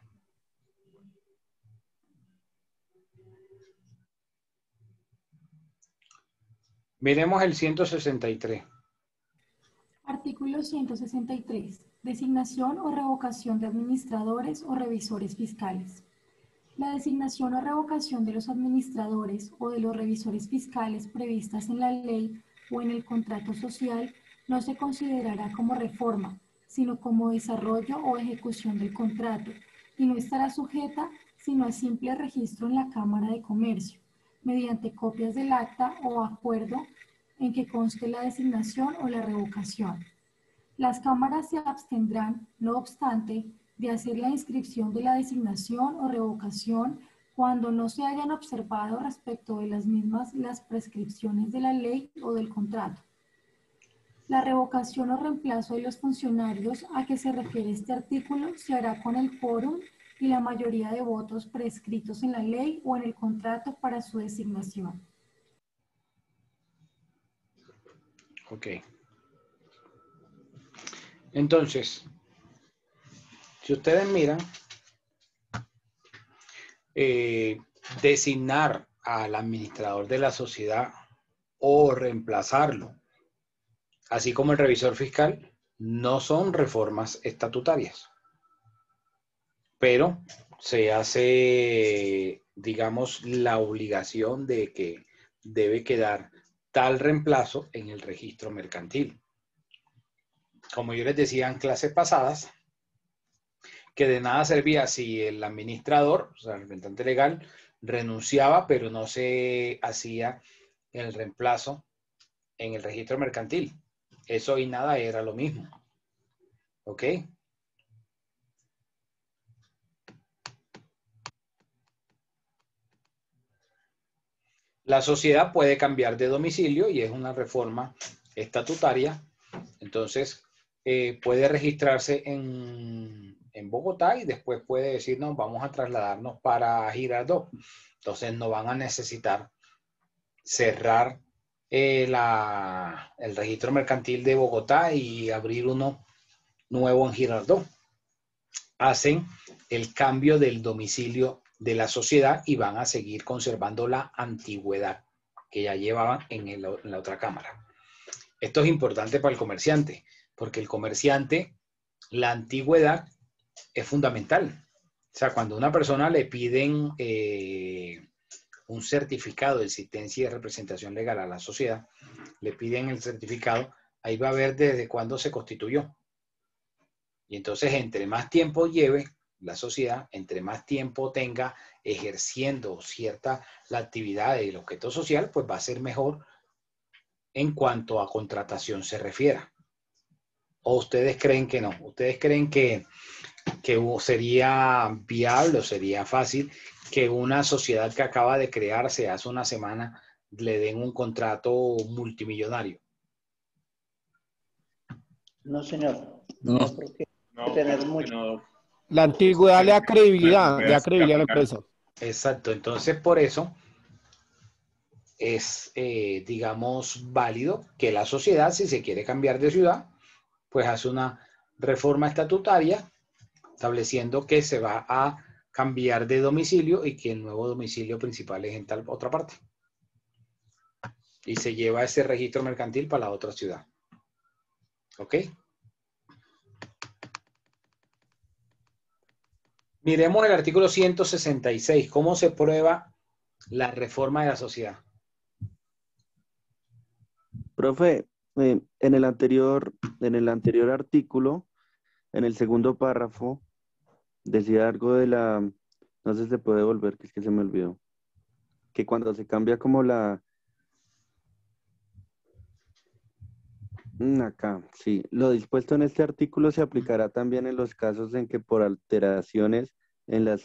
Miremos el 163. Artículo 163. Designación o revocación de administradores o revisores fiscales. La designación o revocación de los administradores o de los revisores fiscales previstas en la ley o en el contrato social no se considerará como reforma, sino como desarrollo o ejecución del contrato, y no estará sujeta sino a simple registro en la Cámara de Comercio, mediante copias del acta o acuerdo en que conste la designación o la revocación. Las cámaras se abstendrán, no obstante, de hacer la inscripción de la designación o revocación cuando no se hayan observado respecto de las mismas las prescripciones de la ley o del contrato. La revocación o reemplazo de los funcionarios a que se refiere este artículo se hará con el quórum y la mayoría de votos prescritos en la ley o en el contrato para su designación. Ok. Entonces, si ustedes miran, designar al administrador de la sociedad o reemplazarlo, así como el revisor fiscal, no son reformas estatutarias. Pero se hace, digamos, la obligación de que debe quedar tal reemplazo en el registro mercantil. Como yo les decía en clases pasadas, que de nada servía si el administrador, o sea, el representante legal, renunciaba, pero no se hacía el reemplazo en el registro mercantil. Eso y nada era lo mismo. ¿Ok? La sociedad puede cambiar de domicilio y es una reforma estatutaria. Entonces, puede registrarse en Bogotá y después puede decir, no, vamos a trasladarnos para Girardot. Entonces no van a necesitar cerrar el registro mercantil de Bogotá y abrir uno nuevo en Girardot. Hacen el cambio del domicilio de la sociedad y van a seguir conservando la antigüedad que ya llevaban en la otra cámara. Esto es importante para el comerciante, porque el comerciante, la antigüedad es fundamental. O sea, cuando a una persona le piden un certificado de existencia y de representación legal a la sociedad, le piden el certificado, ahí va a ver desde cuándo se constituyó. Y entonces, entre más tiempo lleve la sociedad, entre más tiempo tenga ejerciendo la actividad del objeto social, pues va a ser mejor en cuanto a contratación se refiera. ¿O ustedes creen que no? ¿Ustedes creen que sería viable o sería fácil que una sociedad que acaba de crearse hace una semana le den un contrato multimillonario? No, señor. No. No, porque tener mucho. La antigüedad le da credibilidad, a la empresa. Exacto. Entonces, por eso es, digamos, válido que la sociedad, si se quiere cambiar de ciudad, pues hace una reforma estatutaria estableciendo que se va a cambiar de domicilio y que el nuevo domicilio principal es en tal otra parte. Y se lleva ese registro mercantil para la otra ciudad. ¿Ok? Miremos el artículo 166. ¿Cómo se prueba la reforma de la sociedad? Profe, en el anterior artículo, en el segundo párrafo, decía algo de la, no sé si se puede volver, que es que se me olvidó, que cuando se cambia como acá, sí, lo dispuesto en este artículo se aplicará también en los casos en que por alteraciones en la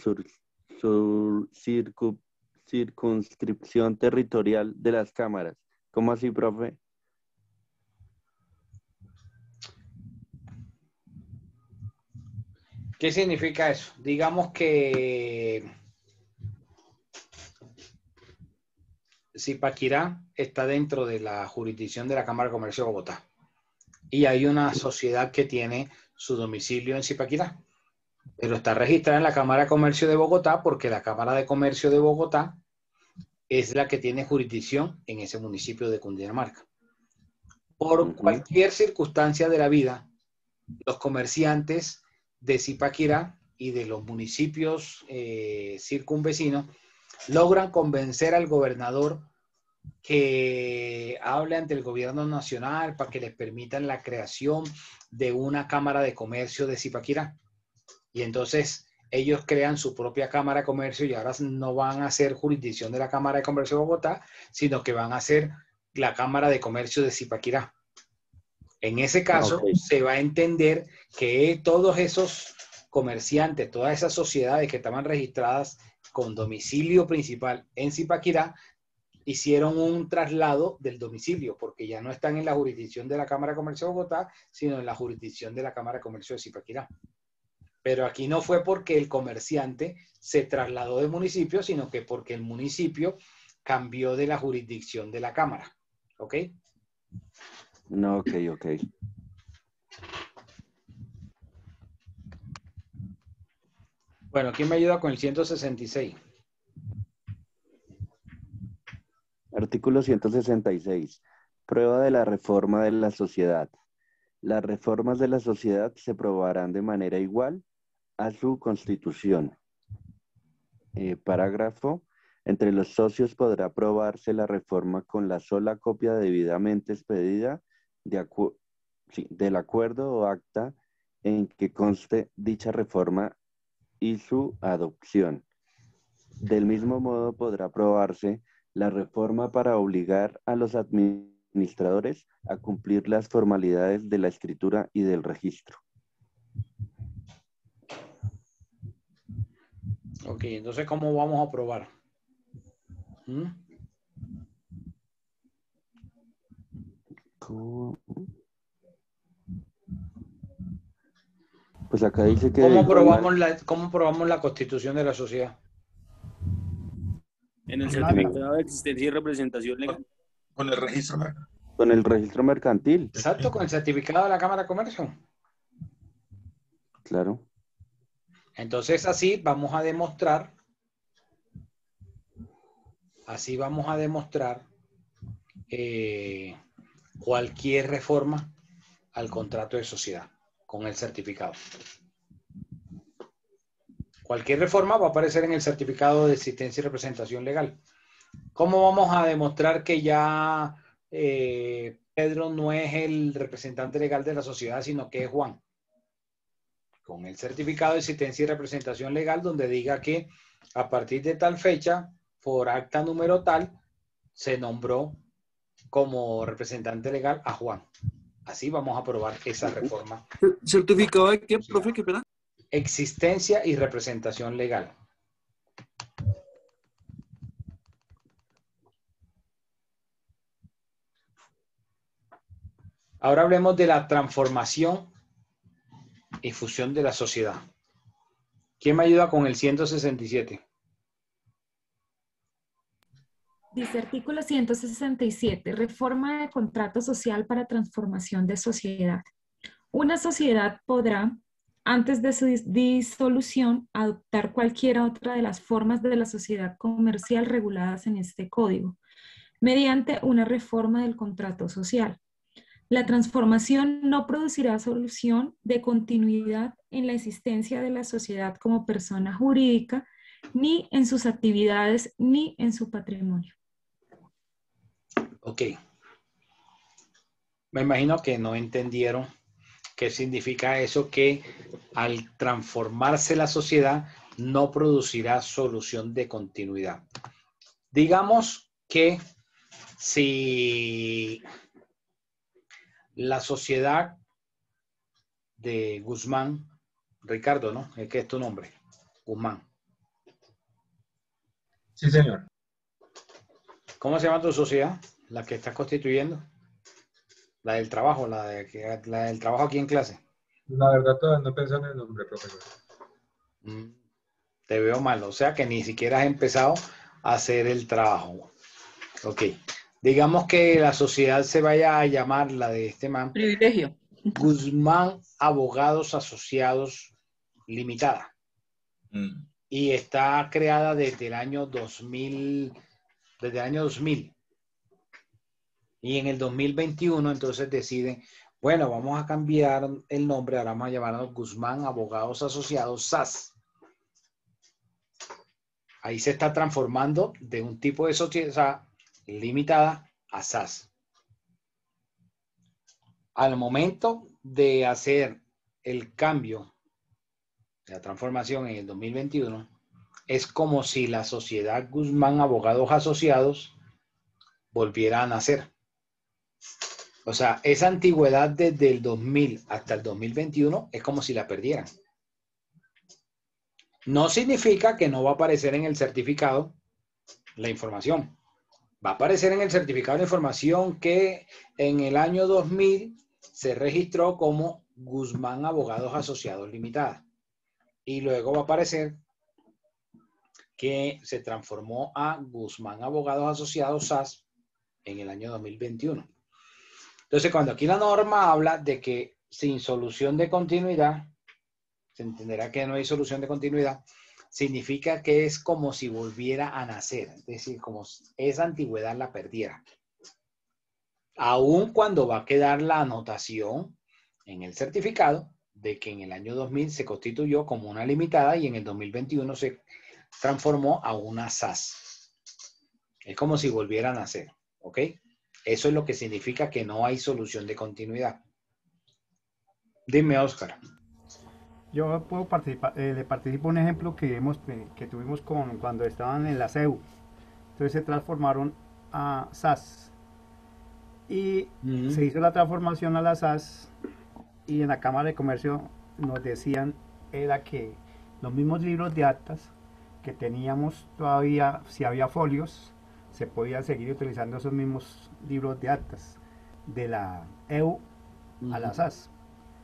circunscripción territorial de las cámaras. ¿Cómo así, profe? ¿Qué significa eso? Digamos que Zipaquirá está dentro de la jurisdicción de la Cámara de Comercio de Bogotá y hay una sociedad que tiene su domicilio en Zipaquirá, pero está registrada en la Cámara de Comercio de Bogotá porque la Cámara de Comercio de Bogotá es la que tiene jurisdicción en ese municipio de Cundinamarca. Por cualquier circunstancia de la vida, los comerciantes de Zipaquirá y de los municipios circunvecinos logran convencer al gobernador que hable ante el gobierno nacional para que les permitan la creación de una cámara de comercio de Zipaquirá. Y entonces ellos crean su propia cámara de comercio y ahora no van a ser jurisdicción de la Cámara de Comercio de Bogotá, sino que van a ser la Cámara de Comercio de Zipaquirá. En ese caso, se va a entender que todos esos comerciantes, todas esas sociedades que estaban registradas con domicilio principal en Zipaquirá, hicieron un traslado del domicilio, porque ya no están en la jurisdicción de la Cámara de Comercio de Bogotá, sino en la jurisdicción de la Cámara de Comercio de Zipaquirá. Pero aquí no fue porque el comerciante se trasladó de municipio, sino que porque el municipio cambió de la jurisdicción de la Cámara. ¿Ok? No, ok. Bueno, ¿quién me ayuda con el 166? Artículo 166. Prueba de la reforma de la sociedad. Las reformas de la sociedad se probarán de manera igual a su constitución. Parágrafo. Entre los socios podrá aprobarse la reforma con la sola copia debidamente expedida del acuerdo o acta en que conste dicha reforma y su adopción. Del mismo modo podrá aprobarse la reforma para obligar a los administradores a cumplir las formalidades de la escritura y del registro. Ok, entonces, ¿cómo vamos a aprobar? Pues acá dice que ¿Cómo probamos la constitución de la sociedad? En el certificado de existencia y representación legal. Con el registro mercantil. Con el registro mercantil. Exacto, con el certificado de la Cámara de Comercio. Claro. Entonces así vamos a demostrar cualquier reforma al contrato de sociedad con el certificado. Cualquier reforma va a aparecer en el certificado de existencia y representación legal. ¿Cómo vamos a demostrar que ya Pedro no es el representante legal de la sociedad, sino que es Juan? Con el certificado de existencia y representación legal, donde diga que a partir de tal fecha, por acta número tal, se nombró como representante legal a Juan. Así vamos a aprobar esa reforma. ¿Certificado de qué, profe? ¿Qué pena? Existencia y representación legal. Ahora hablemos de la transformación y fusión de la sociedad. ¿Quién me ayuda con el 167? Dice artículo 167, reforma de contrato social para transformación de sociedad. Una sociedad podrá, antes de su disolución, adoptar cualquiera otra de las formas de la sociedad comercial reguladas en este código, mediante una reforma del contrato social. La transformación no producirá solución de continuidad en la existencia de la sociedad como persona jurídica, ni en sus actividades, ni en su patrimonio. Ok. Me imagino que no entendieron qué significa eso, que al transformarse la sociedad no producirá solución de continuidad. Digamos que si la sociedad de Guzmán, Ricardo, ¿no? ¿Qué es tu nombre? Guzmán. Sí, señor. ¿Cómo se llama tu sociedad? La que estás constituyendo. La del trabajo, la del trabajo aquí en clase. La verdad todavía no pensé en el nombre, profesor. Te veo mal, o sea que ni siquiera has empezado a hacer el trabajo. Ok. Digamos que la sociedad se vaya a llamar, la de este man, Privilegio. Guzmán Abogados Asociados Limitada. Y está creada desde el año 2000, Y en el 2021 entonces deciden, bueno, vamos a cambiar el nombre, ahora vamos a llamarnos Guzmán Abogados Asociados SAS. Ahí se está transformando de un tipo de sociedad limitada a SAS. Al momento de hacer el cambio, la transformación en el 2021, es como si la sociedad Guzmán Abogados Asociados volviera a nacer. O sea, esa antigüedad desde el 2000 hasta el 2021 es como si la perdieran. No significa que no va a aparecer en el certificado la información. Va a aparecer en el certificado de información que en el año 2000 se registró como Guzmán Abogados Asociados Limitada. Y luego va a aparecer que se transformó a Guzmán Abogados Asociados SAS en el año 2021. Entonces, cuando aquí la norma habla de que sin solución de continuidad, se entenderá que no hay solución de continuidad, significa que es como si volviera a nacer, es decir, como si esa antigüedad la perdiera. Aun cuando va a quedar la anotación en el certificado de que en el año 2000 se constituyó como una limitada y en el 2021 se transformó a una SAS. Es como si volviera a nacer, ¿ok? Eso es lo que significa que no hay solución de continuidad. Dime, Oscar. Yo puedo participar, le participo un ejemplo que tuvimos cuando estaban en la CEU. Entonces se transformaron a SAS. Y se hizo la transformación a la SAS y en la Cámara de Comercio nos decían era que los mismos libros de actas que teníamos todavía, si había folios, se podían seguir utilizando esos mismos libros de actas de la EU a la SAS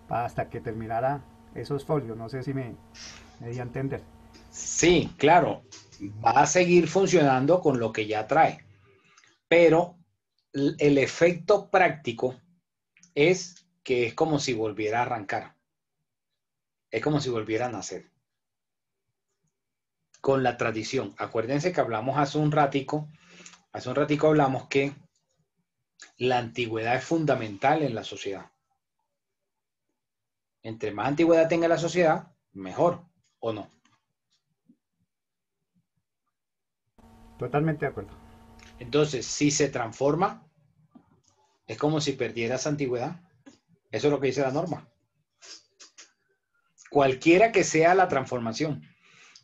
hasta que terminara esos folios. No sé si me di a entender. Sí, claro, va a seguir funcionando con lo que ya trae, pero el efecto práctico es que es como si volviera a arrancar, es como si volviera a nacer con la tradición. Acuérdense que hablamos hace un ratico hablamos que la antigüedad es fundamental en la sociedad. Entre más antigüedad tenga la sociedad, mejor, ¿o no? Totalmente de acuerdo. Entonces, si se transforma, es como si perdiera esa antigüedad. Eso es lo que dice la norma. Cualquiera que sea la transformación.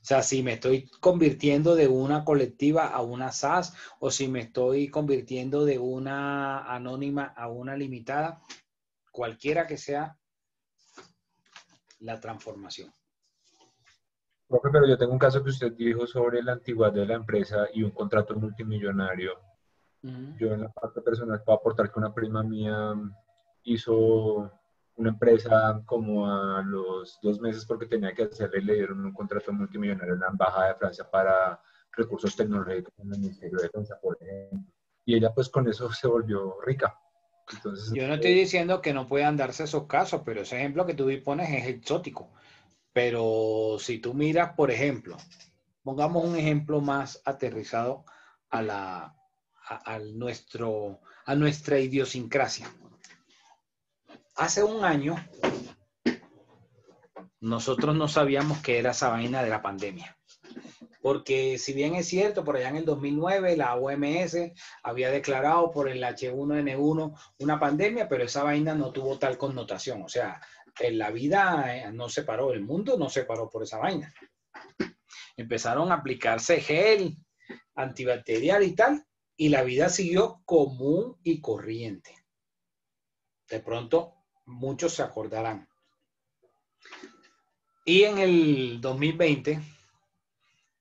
O sea, si me estoy convirtiendo de una colectiva a una SAS, o si me estoy convirtiendo de una anónima a una limitada, cualquiera que sea la transformación. Profe, pero yo tengo un caso que usted dijo sobre la antigüedad de la empresa y un contrato multimillonario. Yo en la parte personal puedo aportar que una prima mía hizo una empresa como a los 2 meses porque tenía que hacerle y le dieron un contrato multimillonario en la Embajada de Francia para recursos tecnológicos en el Ministerio de Defensa, por ejemplo. Y ella pues con eso se volvió rica. Entonces, yo no estoy diciendo que no puedan darse esos casos, pero ese ejemplo que tú pones es exótico. Pero si tú miras, por ejemplo, pongamos un ejemplo más aterrizado a nuestra idiosincrasia. Hace un año, nosotros no sabíamos qué era esa vaina de la pandemia. Porque si bien es cierto, por allá en el 2009 la OMS había declarado por el H1N1 una pandemia, pero esa vaina no tuvo tal connotación. O sea, la vida no se paró, el mundo no se paró por esa vaina. Empezaron a aplicarse gel, antibacterial y tal, y la vida siguió común y corriente. De pronto, muchos se acordarán. Y en el 2020,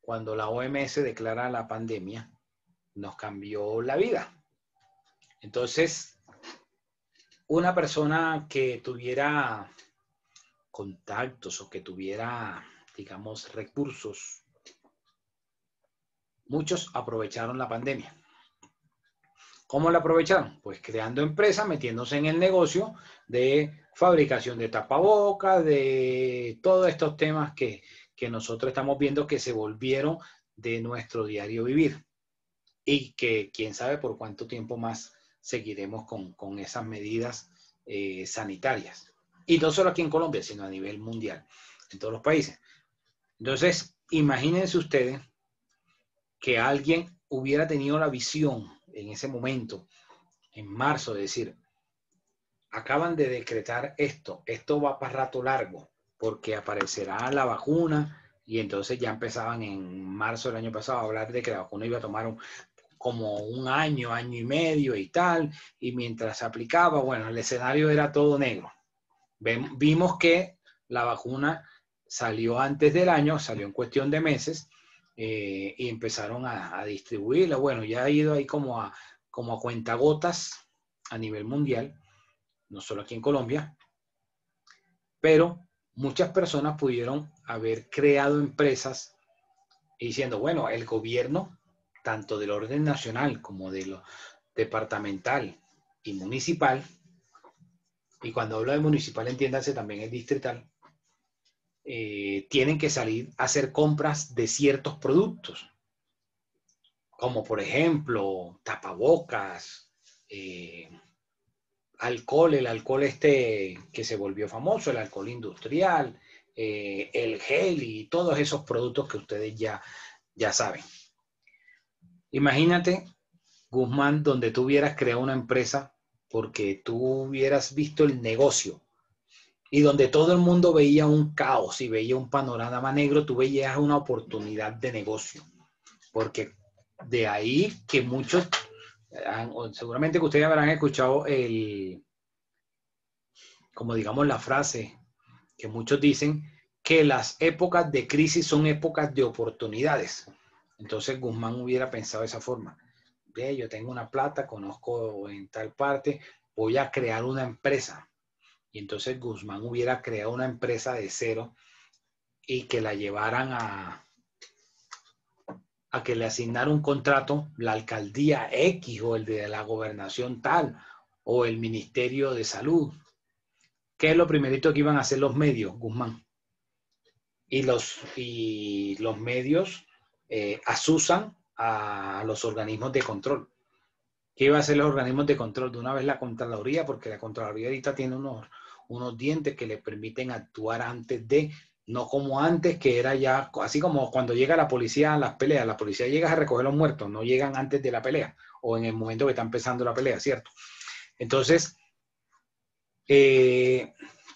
cuando la OMS declara la pandemia, nos cambió la vida. Entonces, una persona que tuviera contactos o que tuviera, digamos, recursos, muchos aprovecharon la pandemia. ¿Cómo la aprovecharon? Pues creando empresas, metiéndose en el negocio de fabricación de tapabocas, de todos estos temas que nosotros estamos viendo que se volvieron de nuestro diario vivir y que quién sabe por cuánto tiempo más seguiremos con esas medidas sanitarias. Y no solo aquí en Colombia, sino a nivel mundial, en todos los países. Entonces, imagínense ustedes que alguien hubiera tenido la visión en ese momento, en marzo, de decir, acaban de decretar esto va para rato largo, porque aparecerá la vacuna, y entonces ya empezaban en marzo del año pasado a hablar de que la vacuna iba a tomar como un año, año y medio y tal, y mientras se aplicaba, bueno, el escenario era todo negro. Vimos que la vacuna salió antes del año, salió en cuestión de meses, y empezaron a distribuirla. Bueno, ya ha ido ahí como a cuentagotas a nivel mundial, no solo aquí en Colombia, pero muchas personas pudieron haber creado empresas diciendo, bueno, el gobierno, tanto del orden nacional como de lo departamental y municipal, y cuando hablo de municipal entiéndase también el distrital, tienen que salir a hacer compras de ciertos productos, como por ejemplo tapabocas, alcohol, el alcohol este que se volvió famoso, el alcohol industrial, el gel y todos esos productos que ustedes ya saben. Imagínate, Guzmán, donde tú hubieras creado una empresa porque tú hubieras visto el negocio y donde todo el mundo veía un caos y veía un panorama negro, tú veías una oportunidad de negocio. Porque de ahí que muchos, seguramente que ustedes habrán escuchado como digamos la frase que muchos dicen, que las épocas de crisis son épocas de oportunidades. Entonces Guzmán hubiera pensado de esa forma. Yo tengo una plata, conozco en tal parte, voy a crear una empresa y entonces Guzmán hubiera creado una empresa de cero y que la llevaran a que le asignara un contrato la alcaldía X o el de la gobernación tal o el Ministerio de Salud. ¿Qué es lo primerito que iban a hacer los medios, Guzmán? Y los medios asusan a los organismos de control. ¿Qué iba a hacer los organismos de control? De una vez la Contraloría, porque la Contraloría ahorita tiene unos dientes que le permiten actuar antes de, no como antes, que era ya, así como cuando llega la policía a las peleas, la policía llega a recoger a los muertos, no llegan antes de la pelea, o en el momento que está empezando la pelea, ¿cierto? Entonces,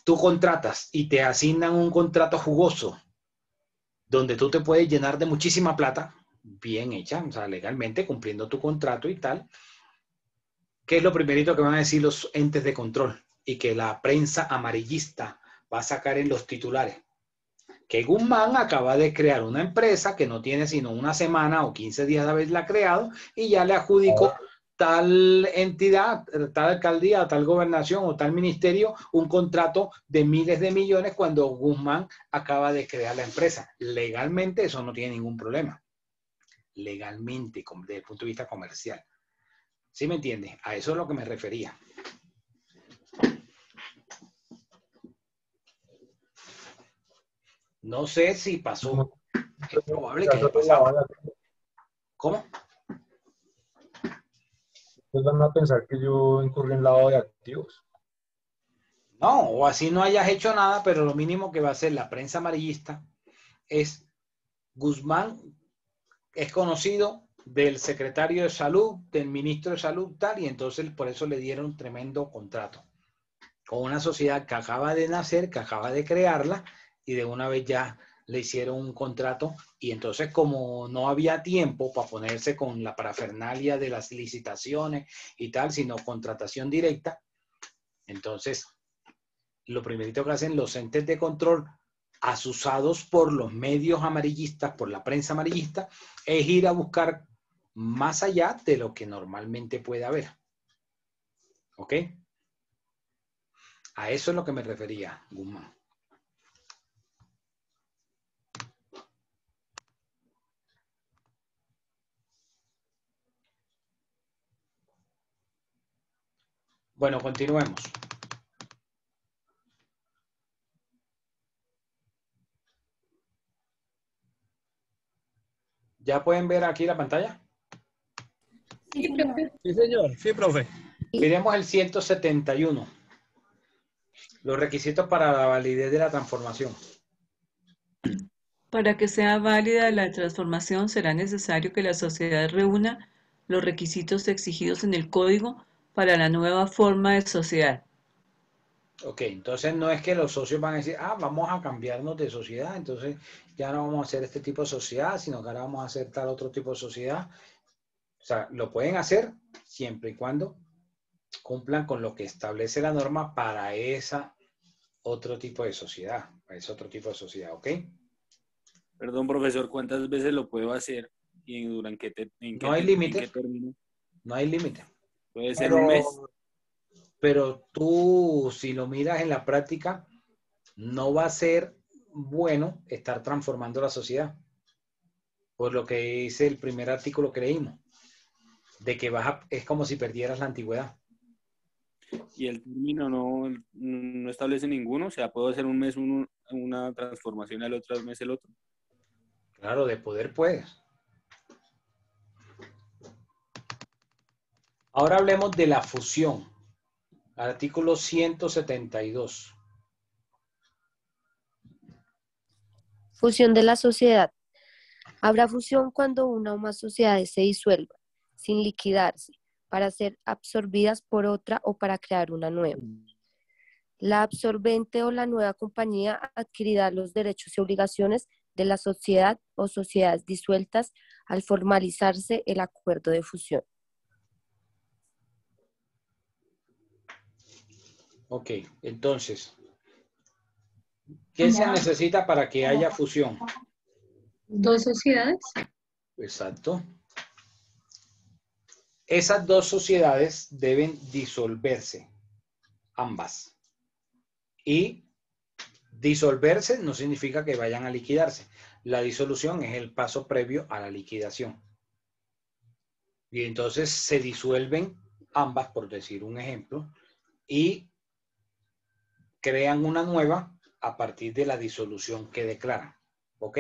tú contratas y te asignan un contrato jugoso, donde tú te puedes llenar de muchísima plata, bien hecha, o sea, legalmente, cumpliendo tu contrato y tal. ¿Qué es lo primerito que van a decir los entes de control? Y que la prensa amarillista va a sacar en los titulares. Que Guzmán acaba de crear una empresa que no tiene sino una semana o 15 días de haberla creado y ya le adjudicó tal entidad, tal alcaldía, tal gobernación o tal ministerio un contrato de miles de millones cuando Guzmán acaba de crear la empresa. Legalmente eso no tiene ningún problema. Legalmente, desde el punto de vista comercial. ¿Sí me entiendes? A eso es lo que me refería. No sé si pasó. Es probable que haya pasado. ¿Cómo? Ustedes van a pensar que yo incurrí en lavado de activos. No, o así no hayas hecho nada, pero lo mínimo que va a hacer la prensa amarillista es Guzmán es conocido del secretario de salud, del ministro de salud, tal, y entonces por eso le dieron un tremendo contrato con una sociedad que acaba de nacer, que acaba de crearla, y de una vez ya le hicieron un contrato, y entonces como no había tiempo para ponerse con la parafernalia de las licitaciones y tal, sino contratación directa, entonces lo primerito que hacen los entes de control asusados por los medios amarillistas, por la prensa amarillista, es ir a buscar más allá de lo que normalmente puede haber. ¿Ok? A eso es lo que me refería, Guzmán. Bueno, continuemos. ¿Ya pueden ver aquí la pantalla? Sí, señor. Sí, señor. Sí, profe. Miremos el 171. Los requisitos para la validez de la transformación. Para que sea válida la transformación será necesario que la sociedad reúna los requisitos exigidos en el código para la nueva forma de sociedad. Ok, entonces no es que los socios van a decir, vamos a cambiarnos de sociedad, entonces ya no vamos a hacer este tipo de sociedad, sino que ahora vamos a hacer tal otro tipo de sociedad. O sea, lo pueden hacer siempre y cuando cumplan con lo que establece la norma para esa otro tipo de sociedad, para ese otro tipo de sociedad, ¿ok? Perdón, profesor, ¿cuántas veces lo puedo hacer y durante No hay límite. ¿en qué término? No hay límite. ¿Puede ser un mes? Pero tú, si lo miras en la práctica, no va a ser bueno estar transformando la sociedad. Por lo que dice el primer artículo que leímos, de que es como si perdieras la antigüedad. Y el término no establece ninguno, o sea, puedo hacer un mes una transformación y al otro mes el otro. Claro, de poder puedes. Ahora hablemos de la fusión. Artículo 172. Fusión de la sociedad. Habrá fusión cuando una o más sociedades se disuelvan, sin liquidarse, para ser absorbidas por otra o para crear una nueva. La absorbente o la nueva compañía adquirirá los derechos y obligaciones de la sociedad o sociedades disueltas al formalizarse el acuerdo de fusión. Ok, entonces, ¿qué se necesita para que haya fusión? ¿Dos sociedades? Exacto. Esas dos sociedades deben disolverse, ambas. Y disolverse no significa que vayan a liquidarse. La disolución es el paso previo a la liquidación. Y entonces se disuelven ambas, por decir un ejemplo, y crean una nueva a partir de la disolución que declaran. ¿Ok?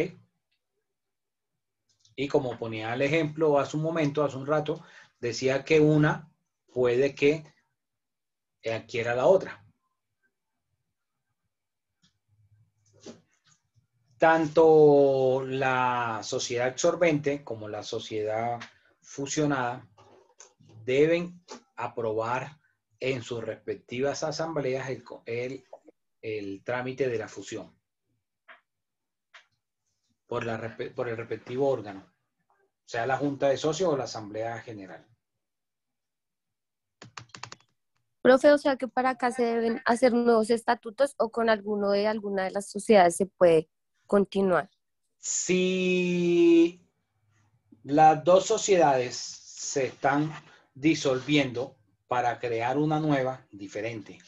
Y como ponía el ejemplo hace un rato, decía que una puede que adquiera la otra. Tanto la sociedad absorbente como la sociedad fusionada deben aprobar en sus respectivas asambleas el trámite de la fusión por el respectivo órgano, sea la Junta de Socios o la Asamblea General. Profe, o sea que para acá se deben hacer nuevos estatutos o con alguna de las sociedades se puede continuar. Si las dos sociedades se están disolviendo para crear una nueva diferente,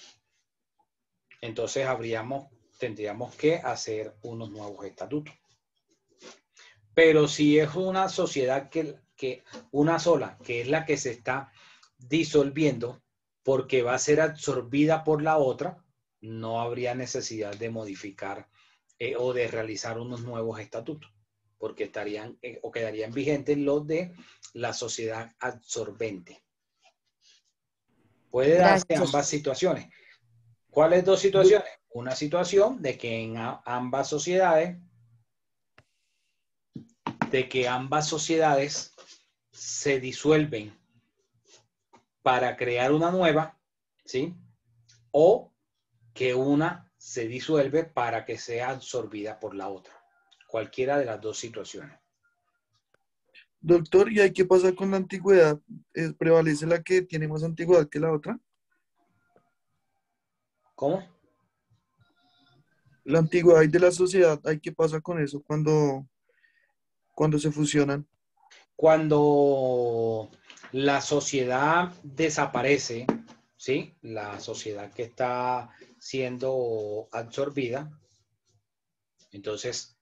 entonces tendríamos que hacer unos nuevos estatutos. Pero si es una sociedad una sola, que es la que se está disolviendo porque va a ser absorbida por la otra, no habría necesidad de modificar o de realizar unos nuevos estatutos, porque estarían o quedarían vigentes los de la sociedad absorbente. Puede darse ambas situaciones. ¿Cuáles dos situaciones? Una situación de que en ambas sociedades se disuelven para crear una nueva, ¿sí? O que una se disuelve para que sea absorbida por la otra. Cualquiera de las dos situaciones. Doctor, ¿y ahí qué pasa con la antigüedad? ¿Prevalece la que tiene más antigüedad que la otra? ¿Cómo? La antigüedad de la sociedad, ¿ahí qué pasa con eso cuando se fusionan? Cuando la sociedad desaparece, ¿sí? La sociedad que está siendo absorbida, entonces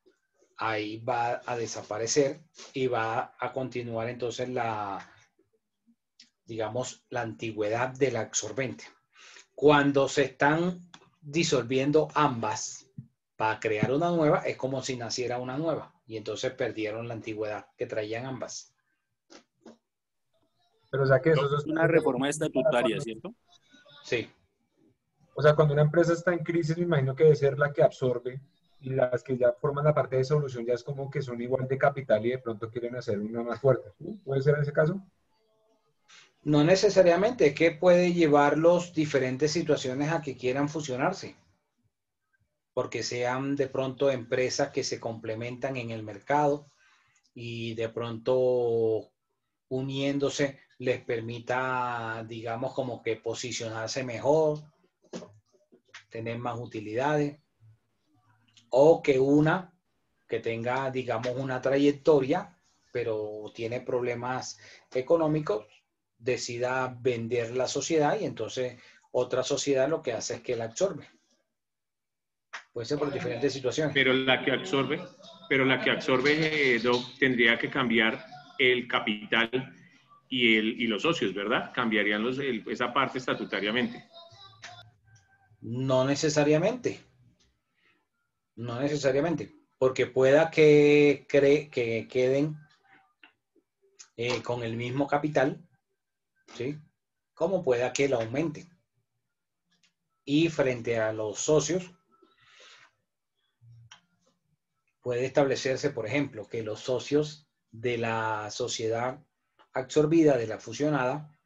ahí va a desaparecer y va a continuar entonces digamos, la antigüedad del absorbente. Cuando se están disolviendo ambas para crear una nueva, es como si naciera una nueva y entonces perdieron la antigüedad que traían ambas. Pero o sea que eso es una reforma estatutaria, ¿cierto? Sí. O sea, cuando una empresa está en crisis, me imagino que debe ser la que absorbe y las que ya forman la parte de solución ya es como que son igual de capital y de pronto quieren hacer una más fuerte. ¿Sí? ¿Puede ser ese caso? No necesariamente, es que puede llevarlos diferentes situaciones a que quieran fusionarse, porque sean de pronto empresas que se complementan en el mercado y de pronto uniéndose les permita, digamos, como que posicionarse mejor, tener más utilidades, o que una que tenga, digamos, una trayectoria, pero tiene problemas económicos, decida vender la sociedad y entonces otra sociedad lo que hace es que la absorbe. Puede ser por diferentes situaciones. Pero la que absorbe, Doc, tendría que cambiar el capital y los socios, ¿verdad? Cambiarían esa parte estatutariamente. No necesariamente. No necesariamente. Porque pueda que queden con el mismo capital, ¿sí? Como pueda que lo aumente. Y frente a los socios, puede establecerse, por ejemplo, que los socios de la sociedad absorbida, de la fusionada,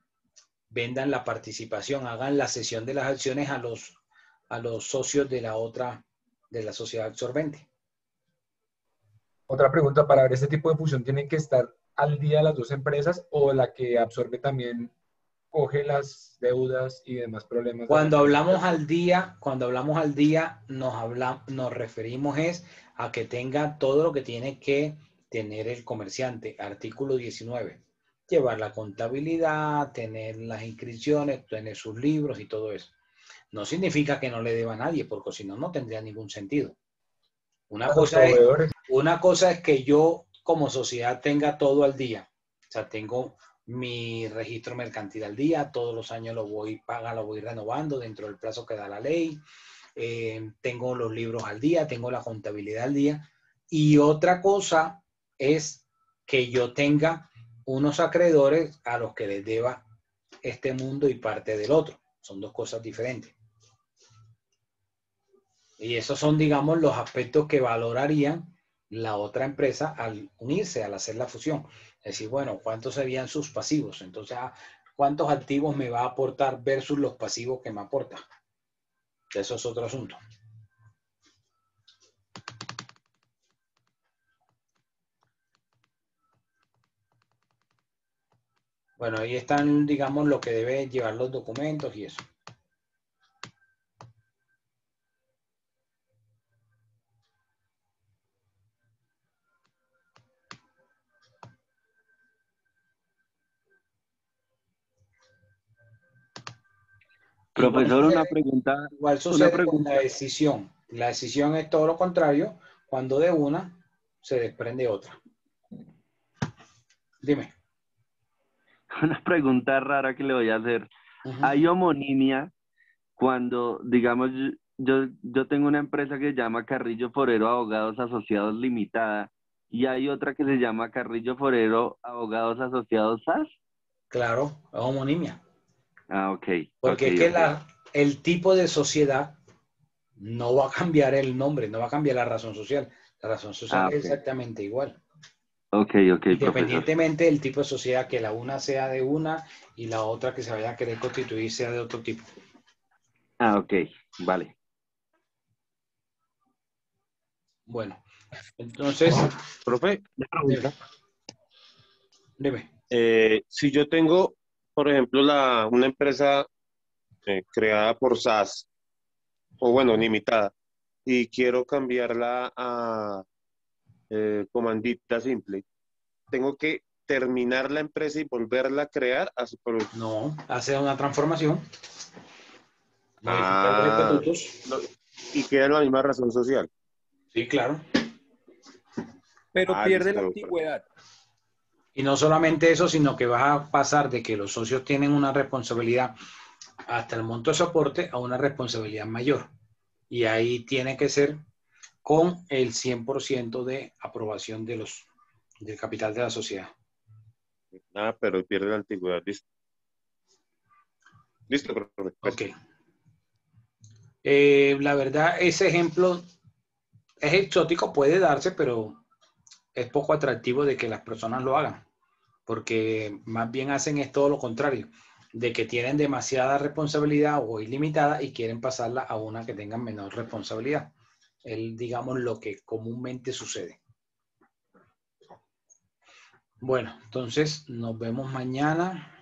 vendan la participación, hagan la cesión de las acciones a los socios de la sociedad absorbente. Otra pregunta, para ver este tipo de fusión, ¿tienen que estar al día las dos empresas o la que absorbe también coge las deudas y demás problemas? Cuando hablamos al día, nos referimos a que tenga todo lo que tiene que tener el comerciante. Artículo 19. Llevar la contabilidad, tener las inscripciones, tener sus libros y todo eso. No significa que no le deba a nadie, porque si no, no tendría ningún sentido. A los proveedores. Una cosa es que yo como sociedad tenga todo al día. O sea, tengo mi registro mercantil al día, todos los años lo voy renovando dentro del plazo que da la ley. Tengo los libros al día, tengo la contabilidad al día. Y otra cosa es que yo tenga unos acreedores a los que les deba este mundo y parte del otro. Son dos cosas diferentes. Y esos son, digamos, los aspectos que valorarían la otra empresa al unirse, al hacer la fusión. Es decir, bueno, ¿cuántos serían sus pasivos? Entonces, ¿cuántos activos me va a aportar versus los pasivos que me aporta? Eso es otro asunto. Bueno, ahí están, digamos, lo que debe llevar los documentos y eso. Profesor, una pregunta. Igual sucede con la decisión. La decisión es todo lo contrario, cuando de una se desprende otra. Dime. Una pregunta rara que le voy a hacer. ¿Hay homonimia cuando, digamos, yo tengo una empresa que se llama Carrillo Forero Abogados Asociados Limitada y hay otra que se llama Carrillo Forero Abogados Asociados SAS? Claro, es homonimia. Ah, ok. Porque es que el tipo de sociedad no va a cambiar el nombre, no va a cambiar la razón social. La razón social es exactamente igual. Ok, Independientemente del tipo de sociedad, que la una sea de una y la otra que se vaya a querer constituir sea de otro tipo. Ah, ok, vale. Bueno, entonces... Profe, una pregunta. Dime. Si yo tengo, por ejemplo, una empresa creada por SAS, o bueno, limitada, y quiero cambiarla a comandita simple, ¿tengo que terminar la empresa y volverla a crear? No, hace una transformación. Ah, y queda la misma razón social. Sí, claro. Pero pierde la listo. antigüedad. Y no solamente eso, sino que vas a pasar de que los socios tienen una responsabilidad hasta el monto de soporte a una responsabilidad mayor. Y ahí tiene que ser con el 100% de aprobación del capital de la sociedad. Ah, pero pierde la antigüedad. Listo. Listo, profe. Ok. La verdad, ese ejemplo es exótico, puede darse, pero es poco atractivo de que las personas lo hagan, porque más bien hacen es todo lo contrario, de que tienen demasiada responsabilidad o ilimitada y quieren pasarla a una que tenga menor responsabilidad. Es, digamos, lo que comúnmente sucede. Bueno, entonces nos vemos mañana.